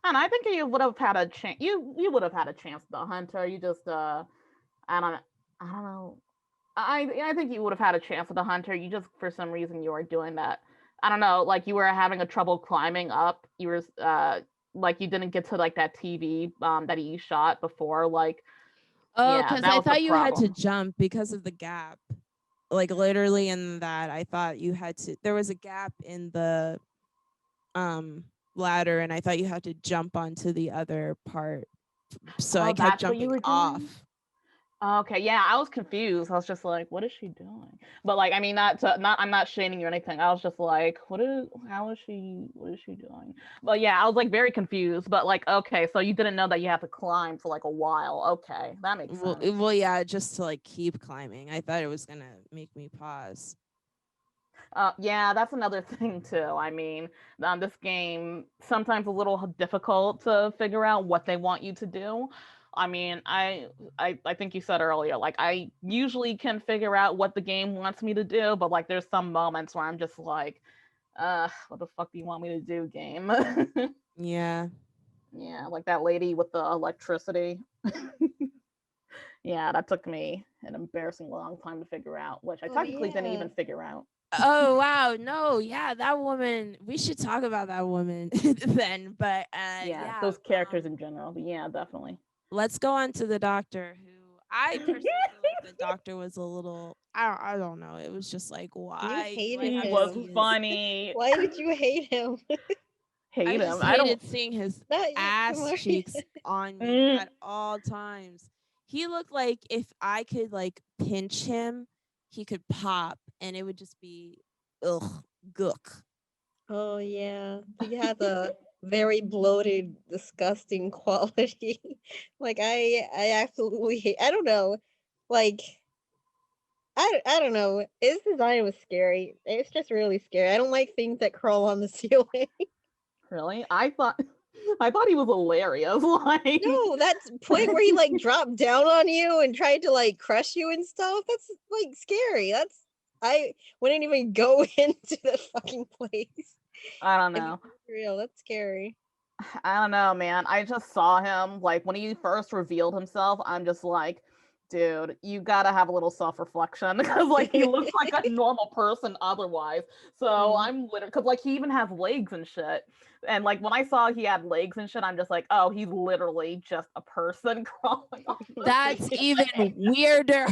B: And I think you would have had a chance. You would have had a chance, the hunter. You just I don't I don't know. I think you would have had a chance with the hunter. You just for some reason you were doing that. I don't know, like you were having a trouble climbing up. You were like you didn't get to like that TV that he shot before. Like
C: Oh,
B: yeah,
C: because
B: that
C: I
B: was the
C: thought you had to
B: problem.
C: jump because of the gap. Like literally in that, I thought you had to. There was a gap in the um ladder, and I thought you had to jump onto the other part. So I
B: Oh,
C: kept
B: that's what you
C: jumping
B: were doing?
C: off.
B: Okay, yeah, I was confused. I was just like, what is she doing? But like, I mean, not I'm not shaming you or anything. I was just like, what is she doing? But yeah, I was like very confused. But like, okay, so you didn't know that you have to climb for like a while. Okay, that makes sense.
C: Well, yeah, just to like keep climbing. I thought it was gonna make me pause.
B: Yeah, that's another thing too. I mean, this game sometimes a little difficult to figure out what they want you to do. I mean, I think you said earlier, like I usually can figure out what the game wants me to do, but like there's some moments where I'm just like, what the fuck do you want me to do, game?
C: Yeah.
B: Yeah, like that lady with the electricity. Yeah, that took me an embarrassing long time to figure out, which I
A: Oh
B: technically didn't
A: yeah.
B: even figure out.
C: Oh wow, no, yeah, that woman. We should talk about that woman then. But
B: Yeah,
C: yeah,
B: those characters in general. But yeah, definitely.
C: let's go on to the doctor. Who I personally feel like the doctor was a little. I don't know. It was just like,
A: You
C: why do I
A: hated
B: He
C: have to
B: was
A: him.
C: see his?
B: funny.
A: Why did you hate him?
C: I
B: Hate him.
C: just
B: I don't.
C: hated seeing his
A: Not you,
C: ass
A: Maria.
C: cheeks on me
B: Mm.
C: at all times. He looked like if I could like pinch him, he could pop, and it would just be ugh, gook.
A: Oh yeah, he had a very bloated, disgusting quality. Like I absolutely hate. I don't know. Like I don't know. His design was scary. It's just really scary. I don't like things that crawl on the ceiling.
B: Really? I thought he was hilarious. Like,
A: No, that's point where he like dropped down on you and tried to like crush you and stuff. That's like scary. That's I wouldn't even go into that fucking place.
B: I don't
A: If it
B: know.
A: was real, that's scary.
B: I don't know, man. I just saw him like when he first revealed himself. I'm just like, dude, you gotta have a little self reflection because like he looks like a normal person otherwise. So
A: Mhm.
B: I'm literally because like he even has legs and shit. And like when I saw he had legs and shit, I'm just like, oh, he's literally just a person crawling on the
C: That's
B: ceiling.
C: even weirder.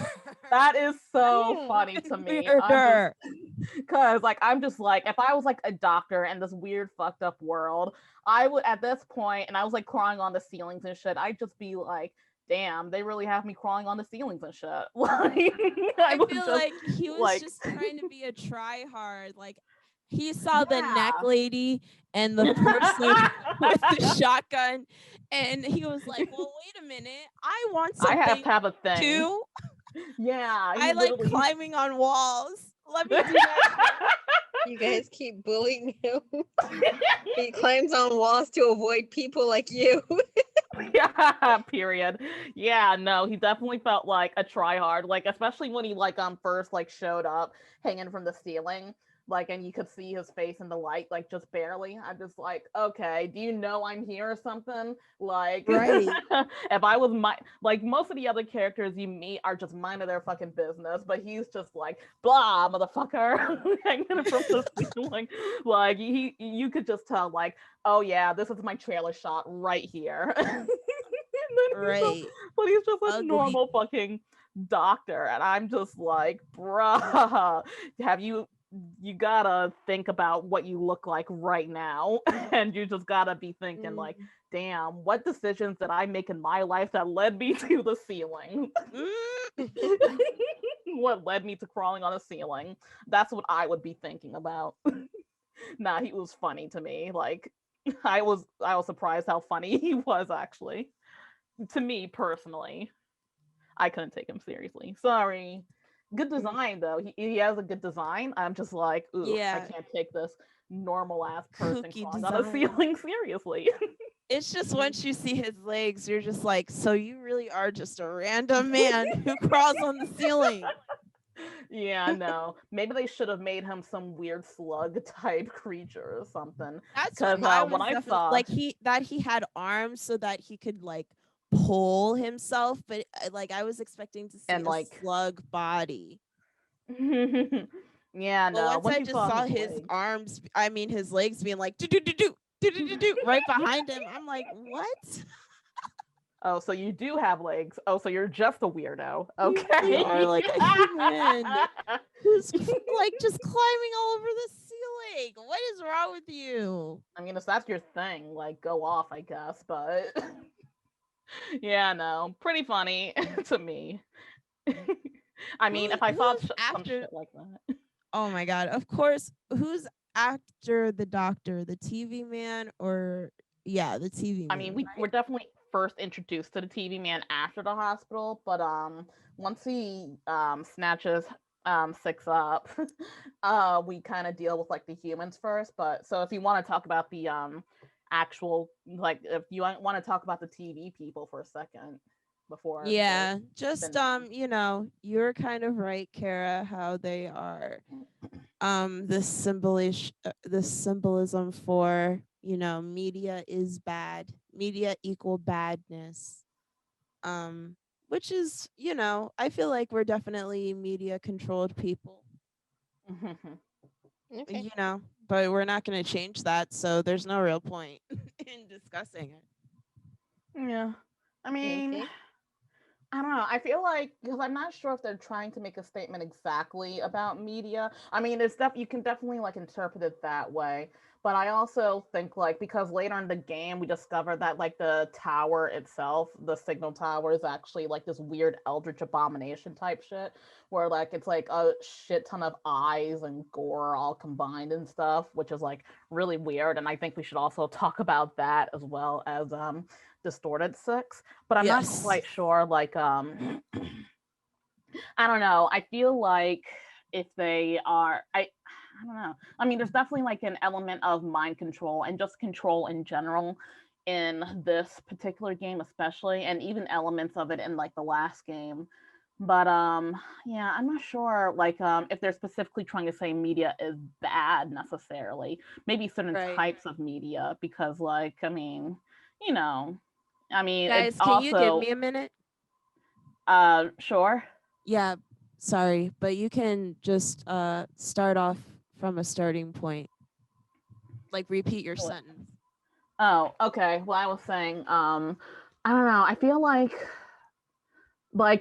B: That is so
A: Yeah.
B: funny to me. I'm just
C: Weirder.
B: because like I'm just like if I was like a doctor in this weird fucked up world, I would at this point and I was like crawling on the ceilings and shit, I'd just be like, damn, they really have me crawling on the ceilings and shit. Like,
C: I
B: was
C: feel
B: just,
C: like he was
B: like,
C: just trying to be a try hard. Like he saw the neck
B: yeah.
C: lady and the person with the shotgun, and he was like, "Well, wait a minute, I want
B: I have
C: something
B: to have a thing.
C: too.
B: Yeah, he
C: I like
B: literally
C: climbing on walls. Let me do that."
A: You guys keep bullying him. He climbs on walls to avoid people like you.
B: yeah, period. Yeah, no, he definitely felt like a tryhard, like especially when he like first like showed up hanging from the ceiling, like, and you could see his face in the light, like just barely. I'm just like, okay, do you know I'm here or something? Like,
C: Right.
B: if I was like most of the other characters you meet are just minding their fucking business, but he's just like, blah, motherfucker, hanging from the ceiling. Like you could just tell, like, oh yeah, this is my trailer shot right here.
C: Right.
B: But he's just a
C: Ugly.
B: normal fucking doctor, and I'm just like, bruh, you gotta think about what you look like right now, and you just gotta be thinking like, damn, what decisions did I make in my life that led me to the ceiling? What led me to crawling on a ceiling? That's what I would be thinking about. Nah, he was funny to me. Like, I was surprised how funny he was, actually. To me personally, I couldn't take him seriously. Sorry. Good design though. He has a good design. I'm just like, ooh, I
C: Yeah.
B: can't take this normal ass person
C: Kooky
B: crawling on a
C: design.
B: ceiling seriously.
C: It's just once you see his legs, you're just like, so you really are just a random man who crawls on the ceiling.
B: Yeah, no. Maybe they should have made him some weird slug type creature or something.
C: That's what
B: Because
C: I
B: when
C: was
B: I
C: definitely
B: saw,
C: like he had arms so that he could like pull himself, but like I was expecting to see
B: and
C: a
B: like,
C: slug body.
B: yeah,
C: But
B: no.
C: once
B: Once
C: I
B: you
C: just
B: saw
C: saw
B: his
C: his
B: legs,
C: arms, I mean his legs being like do do do do do do do do right behind him, I'm like, what?
B: oh, so you do have legs. Oh, so you're just a weirdo.
C: You really
B: Okay.
C: are like a human who's like just climbing all over the ceiling. What is wrong with you?
B: I mean, if that's your thing, like, go off, I guess. But yeah, no, pretty funny to me. I mean, if I saw
C: Who's
B: some
C: after?
B: shit like that.
C: Oh my god! Of course, who's after the doctor? The TV man, or yeah, the TV
B: I
C: man.
B: mean,
C: Right?
B: we're definitely first introduced to the TV man after the hospital, but once he snatches Six up, we kind of deal with like the humans first. But so if you want to talk about the actual, like, if you want to talk about the TV people for a second before
C: Yeah, just
B: the
C: you know, you're kind of right, Kara, how they are this symbolism for, you know, media is bad. Media equal badness. Which is, you know, I feel like we're definitely media controlled people.
A: Okay.
C: You know, but we're not going to change that, so there's no real point in discussing it.
B: Yeah. I mean,
A: Okay.
B: I don't know. I feel like, because I'm not sure if they're trying to make a statement exactly about media. I mean, it's you can definitely like interpret it that way. But I also think like, because later in the game we discover that like the tower itself, the signal tower, is actually like this weird eldritch abomination type shit, where like it's like a shit ton of eyes and gore all combined and stuff, which is like really weird. And I think we should also talk about that as well as Distorted Six. But I'm not
C: Yes.
B: quite sure, like I don't know. I feel like if they are, I don't know. I mean, there's definitely like an element of mind control and just control in general in this particular game, especially, and even elements of it in like the last game. But yeah, I'm not sure like if they're specifically trying to say media is bad necessarily. Maybe certain
C: Right.
B: types of media, because like, I mean, you know, I mean,
C: Guys,
B: it's
C: can you give
B: also
C: me a minute?
B: sure.
C: Yeah, sorry, but you can just start off from a starting point. Like repeat your sentence.
B: Oh, okay. Well, I was saying, I don't know. I feel like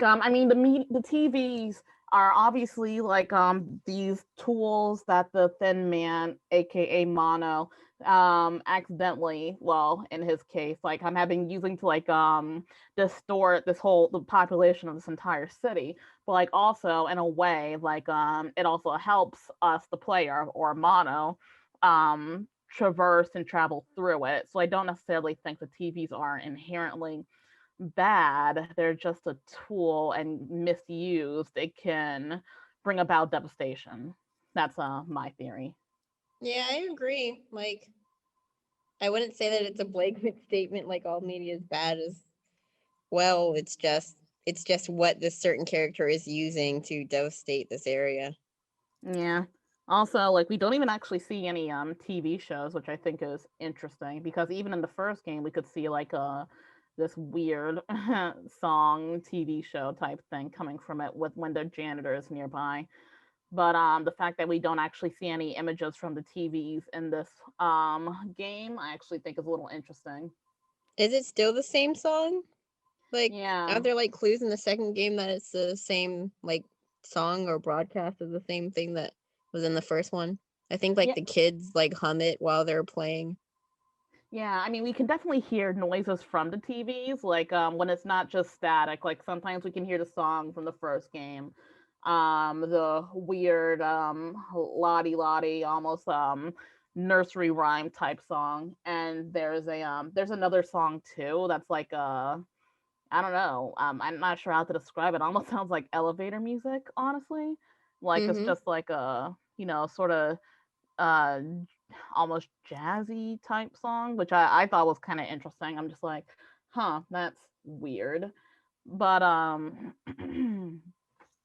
B: I mean, the TVs are obviously like these tools that the Thin Man, aka Mono, accidentally, well, in his case, like I'm having using to like distort the population of this entire city, but like also in a way like it also helps us, the player or Mono, traverse and travel through it. So I don't necessarily think the TVs are inherently bad. They're just a tool, and misused, it can bring about devastation. That's my theory.
A: Yeah, I agree. Like, I wouldn't say that it's a blanket statement like all media is bad as well. It's just what this certain character is using to devastate this area.
B: Yeah. Also, like we don't even actually see any TV shows, which I think is interesting because even in the first game we could see like this weird song TV show type thing coming from it with when the janitor is nearby. But the fact that we don't actually see any images from the TVs in this game, I actually think is a little interesting.
A: Is it still the same song? Like, are
B: Yeah.
A: there like clues in the second game that it's the same like song or broadcast of the same thing that was in the first one? I think like
B: Yeah.
A: the kids like hum it while they're playing.
B: Yeah, I mean, we can definitely hear noises from the TVs, like when it's not just static. Like sometimes we can hear the song from the first game, the weird lottie lottie, almost nursery rhyme type song. And there's another song too that's like I don't know, I'm not sure how to describe it. It almost sounds like elevator music, honestly. Like it's
A: Mm-hmm.
B: just like a sort of uh almost jazzy type song, which I thought was kind of interesting. I'm just like, huh, that's weird. But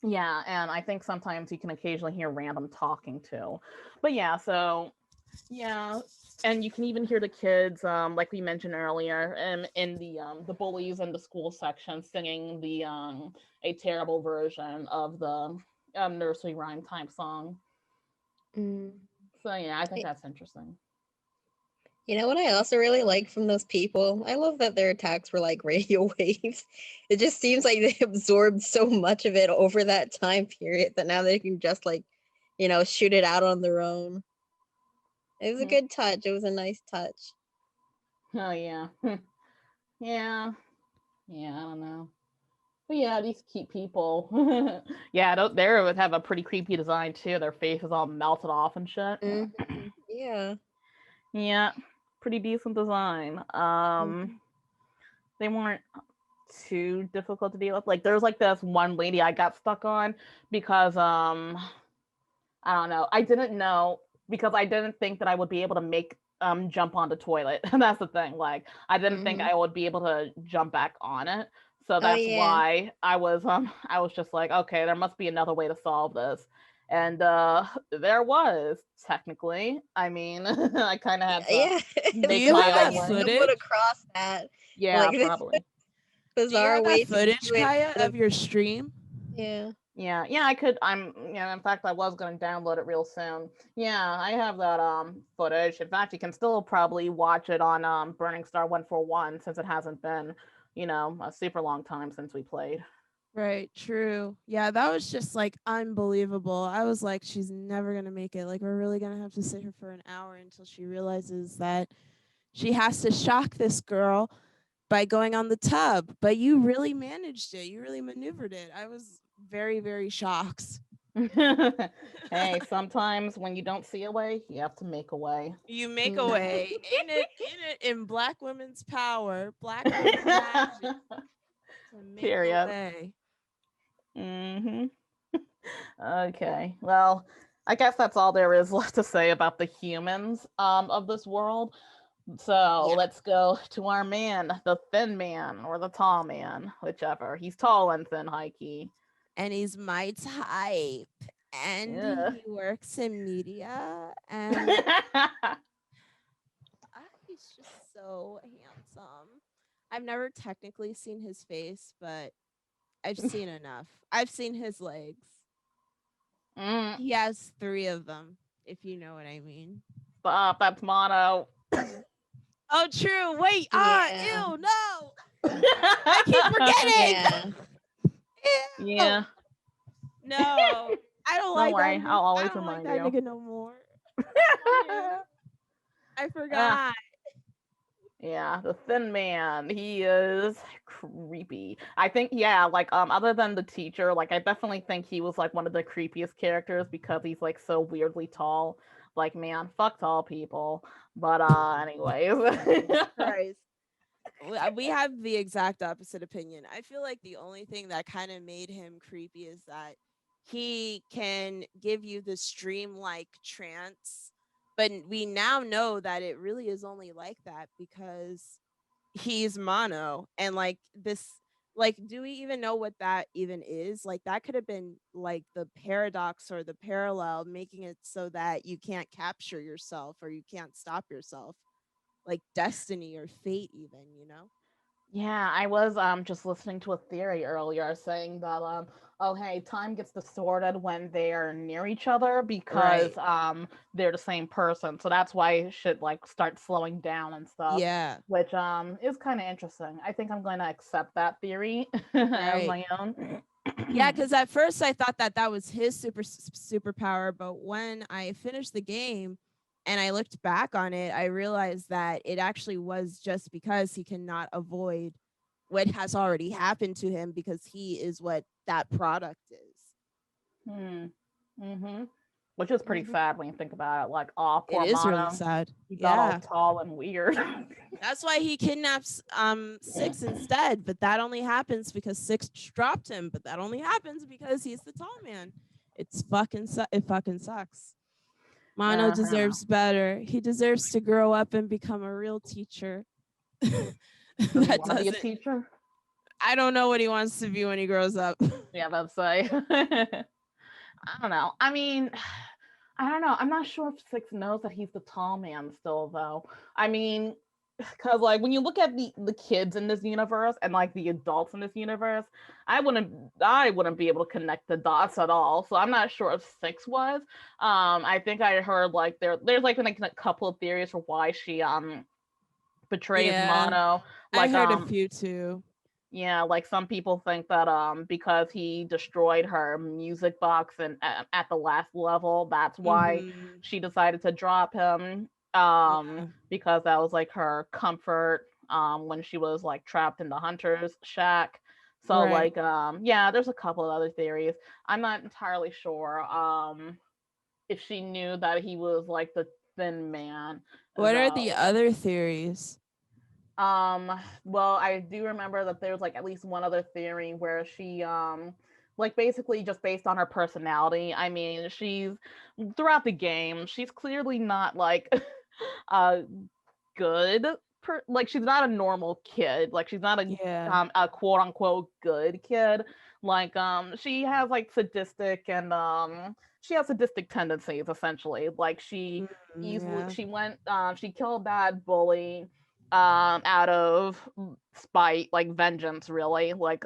B: yeah, and I think sometimes you can occasionally hear random talking too. But yeah, so yeah, and you can even hear the kids, like we mentioned earlier, in the bullies in the school section singing the a terrible version of the nursery rhyme type song.
A: Mm.
B: So yeah, I think that's interesting.
A: You know what I also really like from those people? I love that their attacks were like radio waves. It just seems like they absorbed so much of it over that time period that now they can just like, shoot it out on their own. It was a
B: Hmm.
A: good touch. It was a nice touch.
B: Oh yeah. Yeah. Yeah, I don't know. But yeah, these cute people. Yeah, they would have a pretty creepy design too. Their face is all melted off and shit.
A: Yeah.
B: Yeah, pretty decent design.
A: Mhm.
B: They weren't too difficult to deal with. Like there's like this one lady I got stuck on because I don't know. I didn't know because I didn't think that I would be able to make jump on the toilet. And that's the thing. Like I didn't think
A: Mhm.
B: I would be able to jump back on it. So
A: Oh
B: that's
A: yeah.
B: why I was just like, okay, there must be another way to solve this. And there was technically. I mean, I kind of had to
A: Yeah.
C: Do
A: It's
B: make
C: you
A: funny
B: my
C: have
A: that
B: own
C: that
A: you
B: way.
A: stumbled
C: footage?
A: across that.
B: Yeah,
A: Like this
B: probably.
C: Do you
A: bizarre
C: have that
A: way to
C: footage,
A: do it
C: Kaya,
A: instead
C: of
A: of
C: your stream?
A: yeah.
B: Yeah, yeah, I could. In fact, I was going to download it real soon. Yeah, I have that footage. In fact, you can still probably watch it on Burning Star 141 since it hasn't been, a super long time since we played.
C: Right, true. Yeah, that was just like unbelievable. I was like, she's never gonna make it. Like, we're really gonna have to sit here for an hour until she realizes that she has to shock this girl by going on the tub. But you really managed it. You really maneuvered it. I was very, very shocked.
B: Hey, sometimes when you don't see a way, you have to make a way.
C: You make a
A: Mm.
C: way. Ain't it in black women's power, black women's magic to make a
B: Period.
C: way.
B: Hmm. Okay. Well, I guess that's all there is left to say about the humans of this world. So
A: Yeah.
B: let's go to our man, the thin man or the tall man, whichever. He's tall and thin, high key.
C: And he's my type. And
B: Yeah.
C: he works in media. And he's just so handsome. I've never technically seen his face, but I've seen enough. I've seen his legs.
B: Mm,
C: He has 3 of them, if you know what I mean.
B: stop, that's mono.
C: Oh, true. Wait.
A: Yeah.
C: Ew, no. I keep forgetting.
A: Yeah.
C: Ew.
B: Yeah.
C: No, I don't like
B: worry,
C: that.
B: I'll
C: I
B: always
C: don't like
B: remind
C: that
B: you.
C: nigga no more. I
B: Uh,
C: forgot.
B: yeah, the Thin Man. He is creepy. I think, yeah, like other than the teacher, like I definitely think he was like one of the creepiest characters because he's like so weirdly tall. Like, man, fuck tall people. But anyways.
C: Christ. We have the exact opposite opinion. I feel like the only thing that kind of made him creepy is that he can give you this dream-like trance, but we now know that it really is only like that because he's mono and like this, like, do we even know what that even is? Like that could have been like the paradox or the parallel making it so that you can't capture yourself or you can't stop yourself, like destiny or fate even, you know?
B: Yeah, I was just listening to a theory earlier saying that oh hey, time gets distorted when they are near each other because
C: Right.
B: they're the same person. So that's why shit like starts slowing down and stuff,
C: Yeah.
B: which is kind of interesting. I think I'm going to accept that theory as
C: Right.
B: my own.
C: Yeah, because at first I thought that that was his superpower, but when I finished the game and I looked back on it, I realized that it actually was just because he cannot avoid what has already happened to him because he is what that product is.
B: Hmm. Mm-hmm. Which is pretty
C: Mhm.
B: sad when you think about it. Like, oh,
C: It
B: poor
C: is really
B: Mono.
C: sad.
B: He got all
C: Yeah.
B: tall and weird.
C: That's why he kidnaps Six instead, but that only happens because Six dropped him, but that only happens because he's the tall man. It fucking sucks. Mono
B: I don't know.
C: deserves better. He deserves to grow up and become a real teacher.
B: Does he
C: That
B: want to be a
C: doesn't.
B: teacher?
C: I don't know what he wants to be when he grows up.
B: Yeah, that's say. I don't know. I mean, I don't know. I'm not sure if Six knows that he's the tall man still, though. I mean, because like when you look at the kids in this universe and like the adults in this universe, I wouldn't be able to connect the dots at all. So I'm not sure if Six was. I think I heard like there's like been like a couple of theories for why she betrays
C: Yeah,
B: Mono.
C: I
B: Like
C: heard a few too.
B: yeah, like some people think that because he destroyed her music box and at the last level, that's why
C: Mm-hmm.
B: she decided to drop him.
C: Yeah.
B: Because that was like her comfort when she was like trapped in the hunter's shack. So
C: Right.
B: like yeah, there's a couple of other theories. I'm not entirely sure if she knew that he was like the thin man
C: What are the
B: though.
C: other theories?
B: Well, I do remember that there's like at least one other theory where she like basically just based on her personality. I mean, she's throughout the game, she's clearly not like uh good like she's not a normal kid. Like she's not
C: Yeah.
B: a quote unquote good kid. Like she has like sadistic and she has sadistic tendencies essentially. Like
C: Yeah.
B: she went she killed that bully out of spite, like vengeance really. Like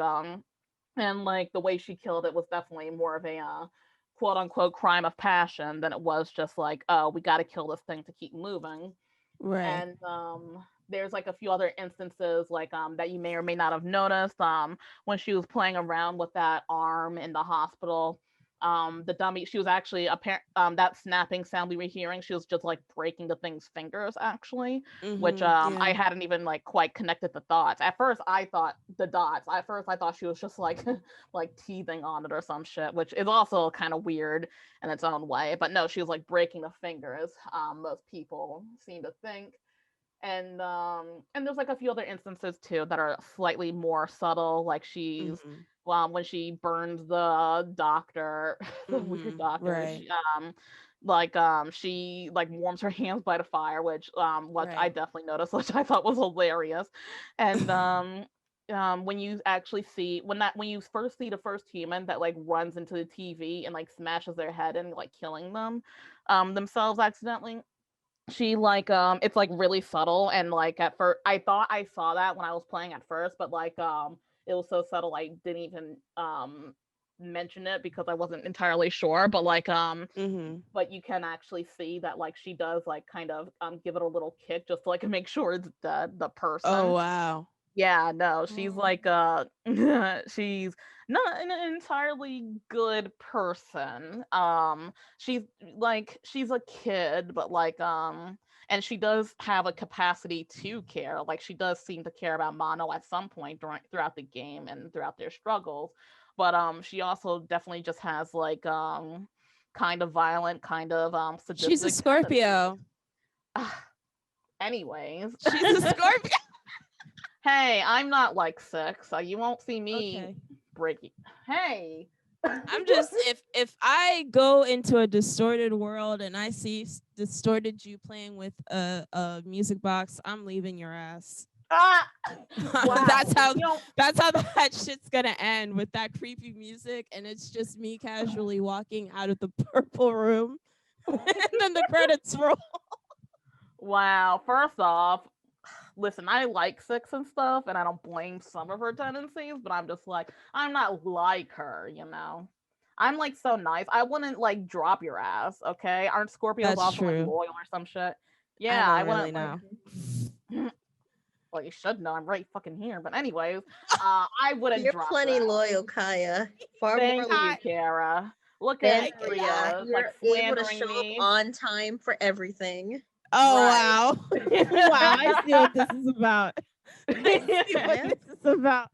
B: and like the way she killed it was definitely more of a quote unquote crime of passion than it was just like, oh, we got to kill this thing to keep moving.
C: Right.
B: And there's like a few other instances like that you may or may not have noticed when she was playing around with that arm in the hospital. The dummy, she was actually apparent that snapping sound we were hearing, she was just like breaking the thing's fingers actually, which
C: Mm-hmm.
B: I
C: Yeah.
B: hadn't even like quite connected the dots at first. I thought she was just like like teething on it or some shit, which is also kind of weird in its own way. But no, she was like breaking the fingers. Most people seem to think. And there's like a few other instances too that are slightly more subtle. Like she's
C: Mm-hmm.
B: when she burns the doctor, the weird
C: Mm-hmm.
B: doctor.
C: Right.
B: She like warms her hands by the fire, which what I
C: Right.
B: definitely noticed, which I thought was hilarious. And when you actually see when you first see the first human that like runs into the TV and like smashes their head and like killing them themselves accidentally, she like it's like really subtle. And like at first I thought I saw that when I was playing at first, but like it was so subtle I didn't even mention it because I wasn't entirely sure. But like
C: Mm-hmm.
B: but you can actually see that like she does like kind of give it a little kick just to like make sure it's the
C: Oh
B: person.
C: wow.
B: Yeah, no, she's
A: Oh.
B: like she's not an entirely good person. She's a kid, but and she does have a capacity to care. Like she does seem to care about Mono at some point throughout the game and throughout their struggles. But she also definitely just has like kind of violent, kind of
C: She's a
B: sadistic tendencies.
C: Scorpio.
B: Anyways,
C: She's a Scorpio.
B: hey, I'm not like 6, so you won't see me
C: Okay.
B: breaking. Hey.
C: I'm just if I go into a distorted world and I see distorted you playing with a music box, I'm leaving your ass.
B: Ah! Wow.
C: that's how
B: You know,
C: that's how that shit's gonna end with that creepy music, and it's just me casually walking out of the purple room, and then the credits roll.
B: wow. First off, listen, I like 6 and stuff, and I don't blame some of her tendencies, but I'm just like, I'm not like her, you know? I'm like so nice. I wouldn't like drop your ass, okay? Aren't Scorpios
C: That's
B: also like
C: true.
B: loyal or some shit?
C: I
B: Yeah, I
C: don't really
B: wouldn't like.
C: know.
B: Well, you should know. I'm right fucking here. But anyways, I wouldn't
A: You're
B: drop your
A: plenty
B: ass.
A: loyal, Kaya. Far more
B: Thank you,
A: loyal
B: Kara. Look
A: than
B: at
C: I get that.
A: Priya.
B: Priya, like
A: You're able to
B: slandering
A: show up
B: me.
A: on time for everything.
C: Oh
B: Right.
C: wow. Wow, I see what this is about. I see what
A: Yeah.
C: this is about.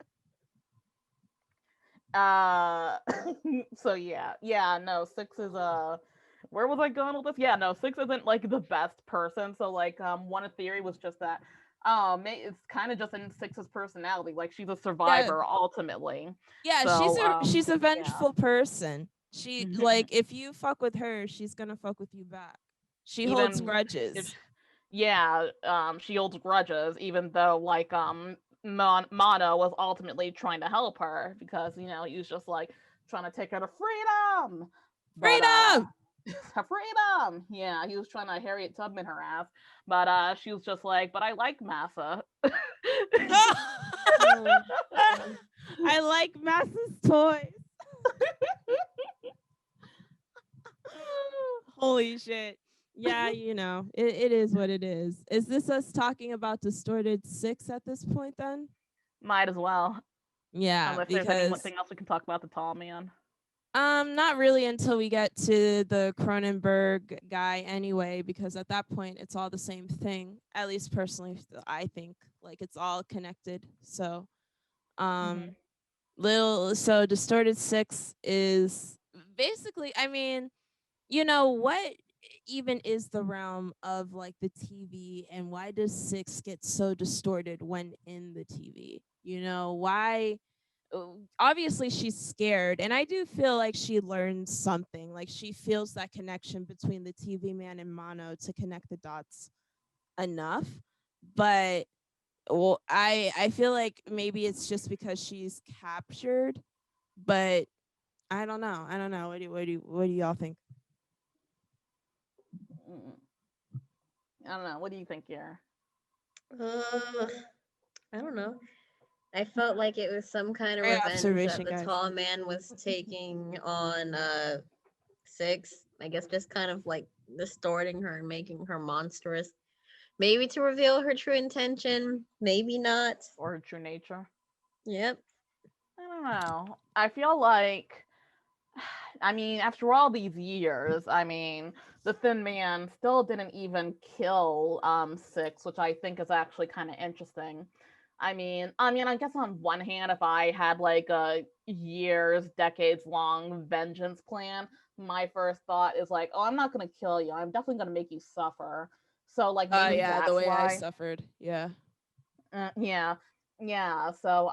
B: uh so yeah, no, 6 is where was I going with this? Yeah, no, 6 isn't like the best person. So like one theory was just that it's kind of just in 6's personality. Like she's a
C: Yeah,
B: survivor ultimately.
C: yeah,
B: So
C: she's a
B: yeah.
C: vengeful person. She like if you fuck with her, she's gonna fuck with you back. She holds
B: Even if
C: grudges.
B: yeah, she holds grudges, even though like Mono was ultimately trying to help her because he was just like trying to take her to freedom, but
C: Freedom.
B: freedom. Yeah, he was trying to Harriet Tubman her ass, but she was just like, but I like Massa.
A: Oh, God.
C: I like Massa's toys. Holy shit. Yeah, it is what it is. Is this us talking about Distorted 6 at this point then?
B: Might as well,
C: Yeah,
B: unless there's
C: because
B: anything else we can talk about the tall man.
C: not really until we get to the Cronenberg guy anyway, because at that point it's all the same thing. At least personally, I think like it's all connected. So,
B: Mm-hmm.
C: so Distorted 6 is basically, I mean, what even is the realm of like the TV, and why does 6 get so distorted when in the TV? Why obviously she's scared, and I do feel like she learns something, like she feels that connection between the TV man and Mono to connect the dots enough. But well, I feel like maybe it's just because she's captured, but I don't know what do y'all think?
B: Mm. I don't know. What do you think, here?
A: Uh, I don't know. I felt like it was some kind of
C: Great
A: revenge that
C: observation,
A: the
C: guys.
A: tall man was taking on 6. I guess just kind of like distorting her and making her monstrous. Maybe to reveal her true intention, maybe not.
B: Or her true nature?
A: Yep.
B: I don't know. I feel like, I mean, after all these years, I mean, the Thin Man still didn't even kill 6, which I think is actually kind of interesting. I guess on one hand, if I had like a years, decades long vengeance plan, my first thought is like, oh, I'm not gonna kill you. I'm definitely gonna make you suffer. So like maybe
C: Yeah, the
B: that's
C: way I
B: why.
C: suffered. Yeah.
B: Yeah, yeah. So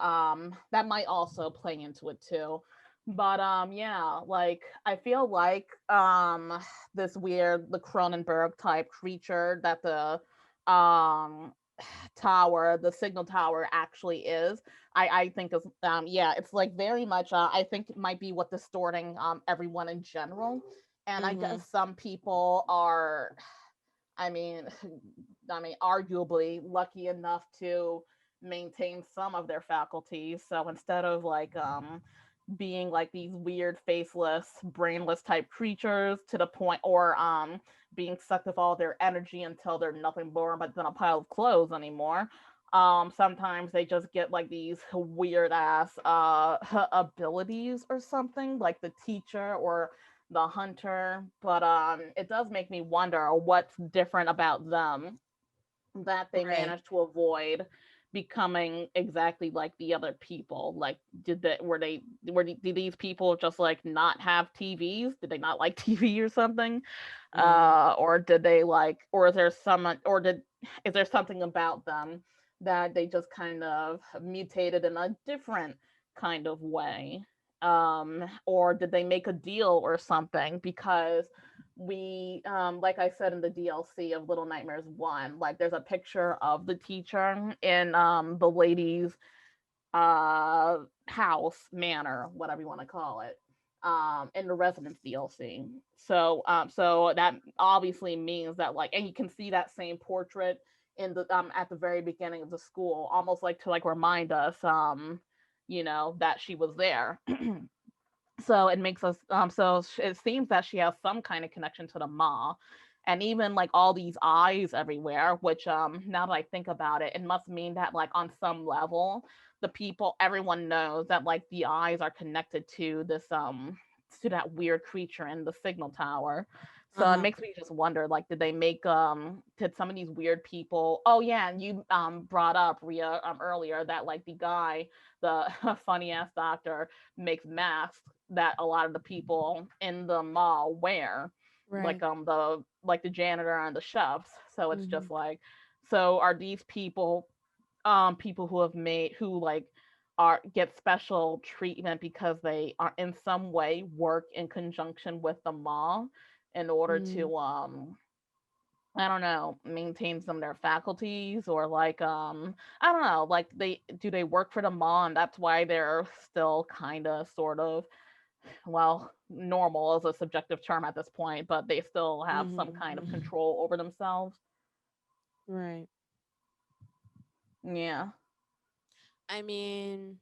B: that might also play into it too. But yeah, like I feel like this weird the Cronenberg type creature that the um tower, the signal tower actually is. I think is yeah, it's like very much I think it might be what distorting everyone in general. And I
C: Mm-hmm.
B: guess some people are I mean, arguably lucky enough to maintain some of their faculties. So instead of like being like these weird faceless, brainless type creatures to the point, or being sucked with all their energy until they're nothing more but than a pile of clothes anymore. Sometimes they just get like these weird ass abilities or something, like the teacher or the hunter. But it does make me wonder what's different about them that they
C: Right.
B: managed to avoid becoming exactly like the other people. Like, did these people just like not have TVs? Did they not like TV or something?
C: Mm.
B: Or did they like, or is there some, or did is there something about them that they just kind of mutated in a different kind of way? Or did they make a deal or something? Because we like I said in the DLC of Little Nightmares 1, like there's a picture of the teacher in the lady's house, manor, whatever you want to call it, in the Residence DLC. So that obviously means that, like, and you can see that same portrait in the at the very beginning of the school, almost like to like remind us that she was there. So it makes us it seems that she has some kind of connection to the ma, and even like all these eyes everywhere, which now that I think about it, it must mean that like on some level the people, everyone knows that like the eyes are connected to this to that weird creature in the signal tower. So it
C: Uh-huh.
B: makes me just wonder, like, did they make did some of these weird people, oh yeah, and you brought up Ria earlier that like the guy, the funny ass doctor, makes masks that a lot of the people in the mall wear,
C: Right.
B: like the janitor and the chefs. So it's
C: Mm-hmm.
B: just like, so are these people people who have made, who like are get special treatment because they are in some way work in conjunction with the mall in order
C: Mm.
B: to I don't know, maintain some of their faculties, or like I don't know, like they work for the mall and that's why they're still kind of sort of, well, normal is a subjective term at this point, but they still have some kind of
C: Mm-hmm.
B: control over themselves.
C: Right.
B: Yeah.
C: I mean,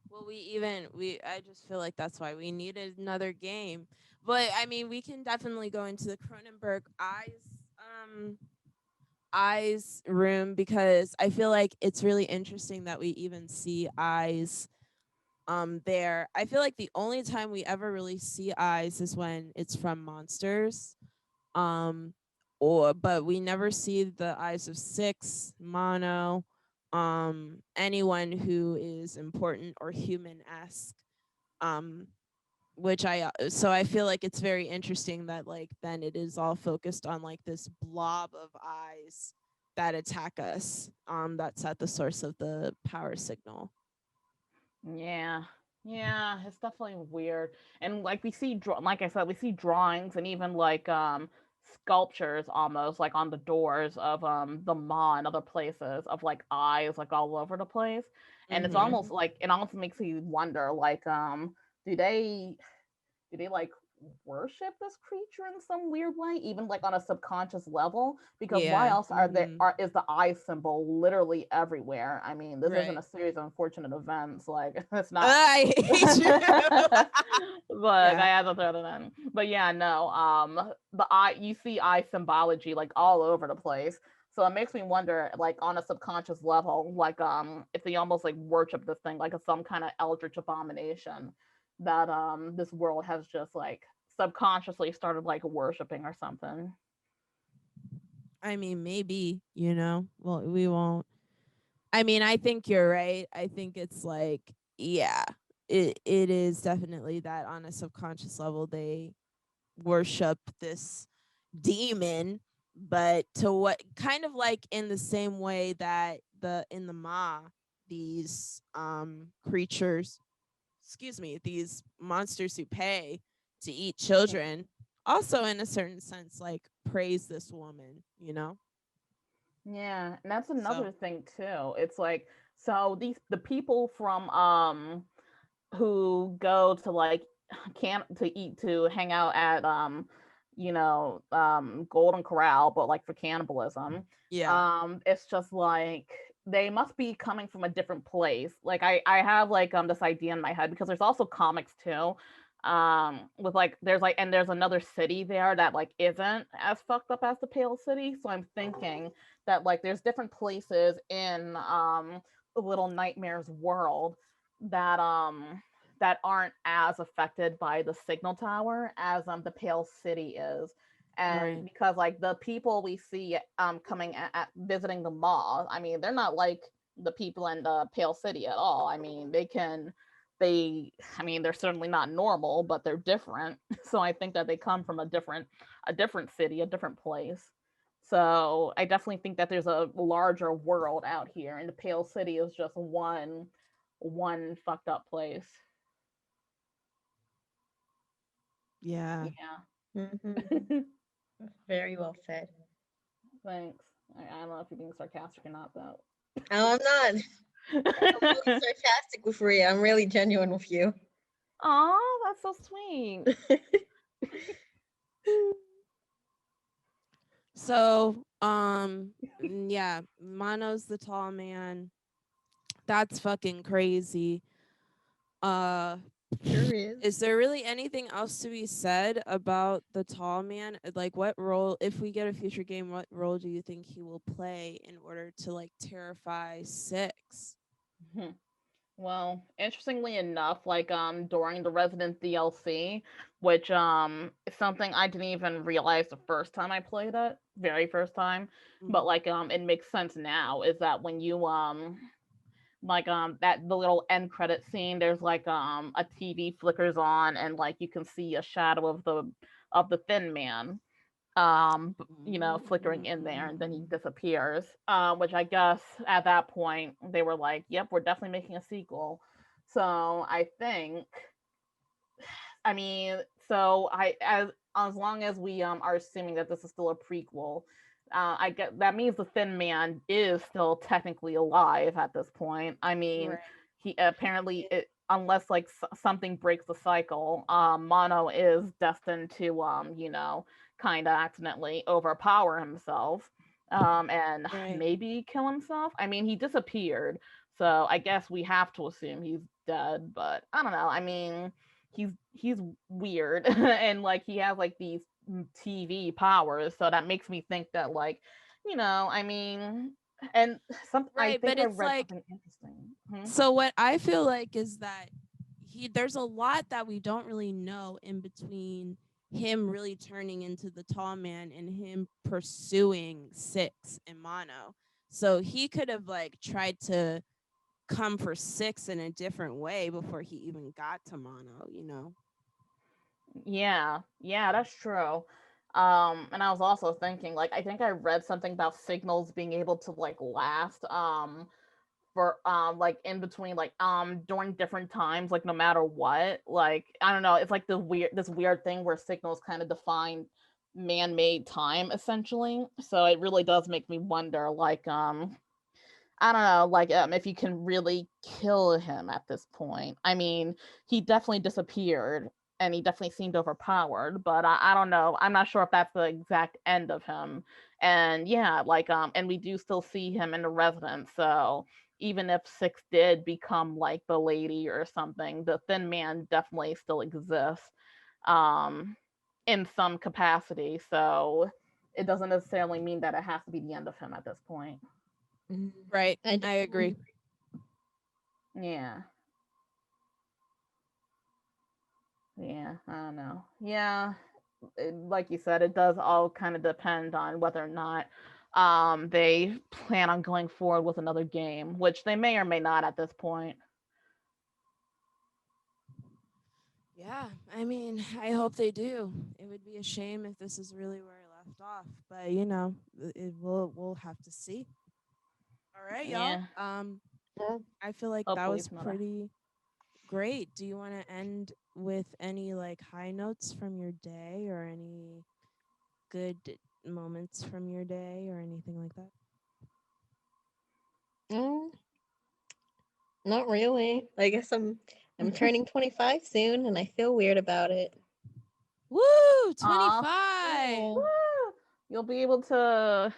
C: well, I just feel like that's why we needed another game. But I mean, we can definitely go into the Cronenberg um eyes room, because I feel like it's really interesting that we even see eyes there. I feel like the only time we ever really see eyes is when it's from monsters. Um or but we never see the eyes of Six, Mono, anyone who is important or human-esque. Um which I feel like it's very interesting that like then it is all focused on like this blob of eyes that attack us, that's at the source of the power signal.
B: Yeah. Yeah, it's definitely weird. And like we see like I said, we see drawings and even like sculptures almost like on the doors of the mall and other places of like eyes like all over the place. And it's
C: Mm-hmm.
B: almost like, it almost makes you wonder like do they like worship this creature in some weird way, even like on a subconscious level? Because why
C: Yeah.
B: else
C: Mm-hmm.
B: is the eye symbol literally everywhere? I mean, this isn't
C: Right.
B: a series of unfortunate events, like it's not.
C: I hate you.
B: But I
C: Yeah.
B: had to throw that in. But yeah, no, the eye, you see eye symbology like all over the place. So it makes me wonder, like on a subconscious level, like if they almost like worship this thing like a some kind of eldritch abomination that this world has just like subconsciously started like worshiping or something.
C: I mean, maybe, well, we won't. I mean, I think you're right. I think it's like, yeah, it is definitely that on a subconscious level they worship this demon, but to what kind of like in the same way that in the Ma, these creatures, excuse me, these monsters who pay to eat children, also in a certain sense like praise this woman.
B: Yeah, and that's
C: So
B: another thing too. It's like, so the people from who go to like can to eat to hang out at Golden Corral, but like for cannibalism.
C: yeah.
B: It's just like they must be coming from a different place. Like I have like this idea in my head because there's also comics too. With like there's another city there that like isn't as fucked up as the Pale City. So I'm thinking that like there's different places in the Little Nightmares world that that aren't as affected by the signal tower as the Pale City is. And
C: Right.
B: because like the people we see coming at visiting the mall, I mean, they're not like the people in the Pale City at all. I mean, I mean, they're certainly not normal, but they're different. So I think that they come from a different city, a different place. So I definitely think that there's a larger world out here, and the Pale City is just one fucked up place.
C: Yeah.
B: Yeah.
A: Mhm. Very well said.
B: Thanks. I don't know if you're being sarcastic or not, though.
A: No, I'm not. I'm really sarcastic with Rhea. I'm really genuine with you.
B: Aw, that's so sweet.
C: So, yeah, Mono's the tall man. That's fucking crazy. Uh,
A: Sure is.
C: is there really anything else to be said about the tall man? Like, what role, if we get a future game, what role do you think he will play in order to like terrify Six?
B: Well, interestingly enough, like during the Resident DLC, which is something I didn't even realize the first time I played it, very first time, but like it makes sense now, is that when you like that the little end credit scene, there's like a TV flickers on and like you can see a shadow of the Thin Man, flickering in there, and then he disappears. Which I guess at that point they were like, "Yep, we're definitely making a sequel." So I think, I mean, so I as long as we are assuming that this is still a prequel, I get that means the Thin Man is still technically alive at this point. I mean,
C: Right.
B: he apparently, unless like something breaks the cycle, Mono is destined to kind of accidentally overpower himself, and
C: Right.
B: maybe kill himself. I mean, he disappeared, so I guess we have to assume he's dead. But I don't know. I mean, he's weird and like he has like these TV powers, so that makes me think that like, I mean, and I
C: Right,
B: think
C: but
B: I
C: it's
B: read
C: like,
B: something interesting.
C: so what I feel like is that there's a lot that we don't really know in between him really turning into the tall man and him pursuing Six and Mono. So he could have like tried to come for Six in a different way before he even got to Mono, you know?
B: Yeah, that's true. And I was also thinking, like, I think I read something about signals being able to like last for like in between like during different times, like no matter what. Like I don't know, it's like this weird thing where signals kind of define man-made time essentially. So it really does make me wonder, like I don't know, like if you can really kill him at this point. I mean, he definitely disappeared and he definitely seemed overpowered, but I don't know. I'm not sure if that's the exact end of him. And yeah, like and we do still see him in the residence. So even if Six did become like the lady or something, the Thin Man definitely still exists um in some capacity. So it doesn't necessarily mean that it has to be the end of him at this point.
C: Right.
A: I
C: I agree.
B: Yeah. Yeah, I don't know. Yeah, like you said, it does all kind of depend on whether or not they plan on going forward with another game, which they may or may not at this point.
C: Yeah, I mean, I hope they do. It would be a shame if this is really where I left off, but you know, we'll have to see. All right, y'all.
B: Yeah,
C: I feel like that
B: hopefully
C: was
B: it's not a.
C: pretty great. Do you want to end with any like high notes from your day or any good moments from your day or anything like that?
A: Mm, not really. I guess I'm turning 25 soon, and I feel weird about it.
C: Woo!
B: Aw,
C: 25.
A: Yeah.
B: woo! You'll be able to.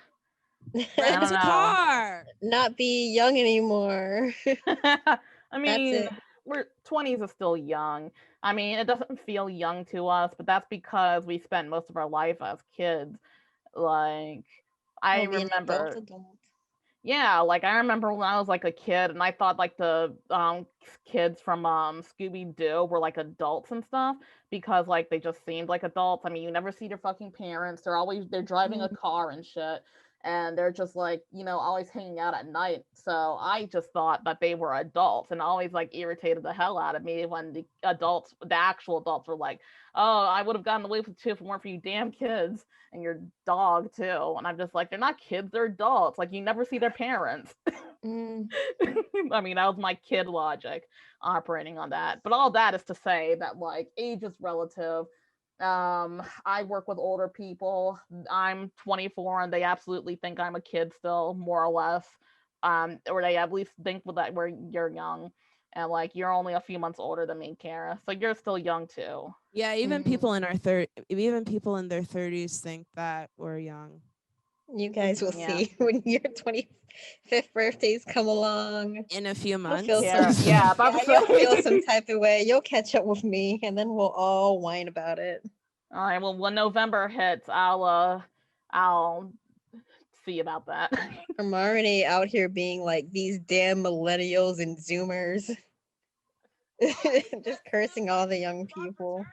B: I
C: Rent
B: don't
C: a
B: know.
C: car.
A: Not be young anymore.
B: I
A: That's
B: mean,
A: it.
B: we're 20s are still young. I mean, it doesn't feel young to us, but that's because we spent most of our life as kids. Like, I
A: Will be an adult
B: remember.
A: adult.
B: Yeah, like I remember when I was like a kid and I thought like the kids from Scooby Doo were like adults and stuff because like they just seemed like adults. I mean, you never see their fucking parents. They're driving a
A: Mm.
B: car and shit and they're just like, always hanging out at night. So I just thought that they were adults and always like irritated the hell out of me when the actual adults were like, "Oh, I would have gotten away with it too if it weren't for you damn kids." And your dog too. And I'm just like, they're not kids, they're adults. Like you never see their parents.
A: Mm.
B: I mean, that was my kid logic operating on that. But all that is to say that like age is relative. I work with older people. I'm 24 and they absolutely think I'm a kid still, more or less. Or they at least think that you're young. And like you're only a few months older than me, Kara. So you're still young too.
C: Yeah, even
A: Mm.
C: even people in their 30s think that we're young.
A: You guys will
B: Yeah.
A: see when your 25th birthdays come along.
C: In a few
A: You'll feel
C: months.
B: Kara, yeah, about to
A: you'll
B: say.
A: feel some type of way. You'll catch up with me, and then we'll all whine about it.
B: All right. Well, when November hits, I'll see about that.
A: I'm already out here being like these damn millennials and Zoomers, just cursing all the young people.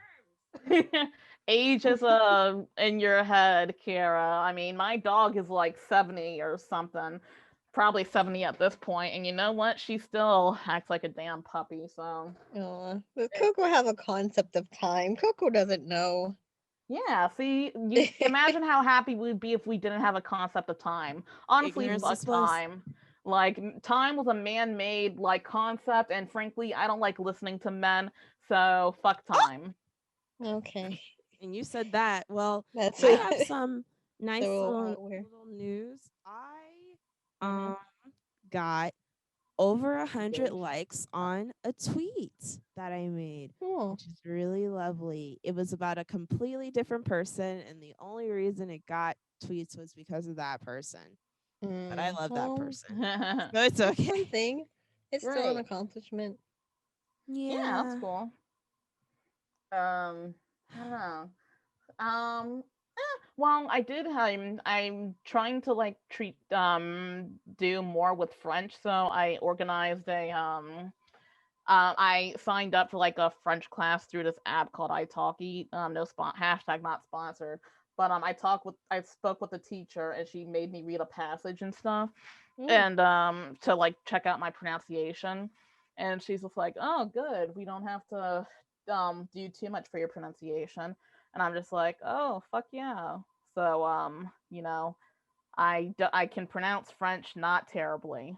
B: Age is in your head, Kara. I mean, my dog is like 70 or something, probably 70 at this point, and you know what? She still acts like a damn puppy. So
A: But Coco have a concept of time. Coco doesn't know.
B: yeah, see, you imagine how happy we'd be if we didn't have a concept of time. Honestly,
C: Ignorance
B: fuck
C: is bliss.
B: time. Like time was a man-made like concept, and frankly, I don't like listening to men, so fuck time.
A: Okay,
C: And you said that. Well,
A: that's
C: I have
A: it.
C: some nice
A: So where?
C: little news. I
A: Mhm.
C: got over 100 likes on a tweet that I made,
A: Oh.
C: which is really lovely. It was about a completely different person, and the only reason it got tweets was because of that person. But I love that
A: Well,
C: person. So it's
A: that's
C: okay.
A: one thing. It's still an
B: Great.
A: accomplishment.
B: Yeah, that's
C: Yeah.
B: cool. I don't know. Well, I did. I'm trying to like do more with French, so I organized I signed up for like a French class through this app called italki. No hashtag not sponsored. But I spoke with the teacher and she made me read a passage and stuff,
A: Mm.
B: and to like check out my pronunciation. And she's just like, "Oh, good. We don't have to do too much for your pronunciation." And I'm just like, "Oh, fuck yeah." So I can pronounce French not terribly.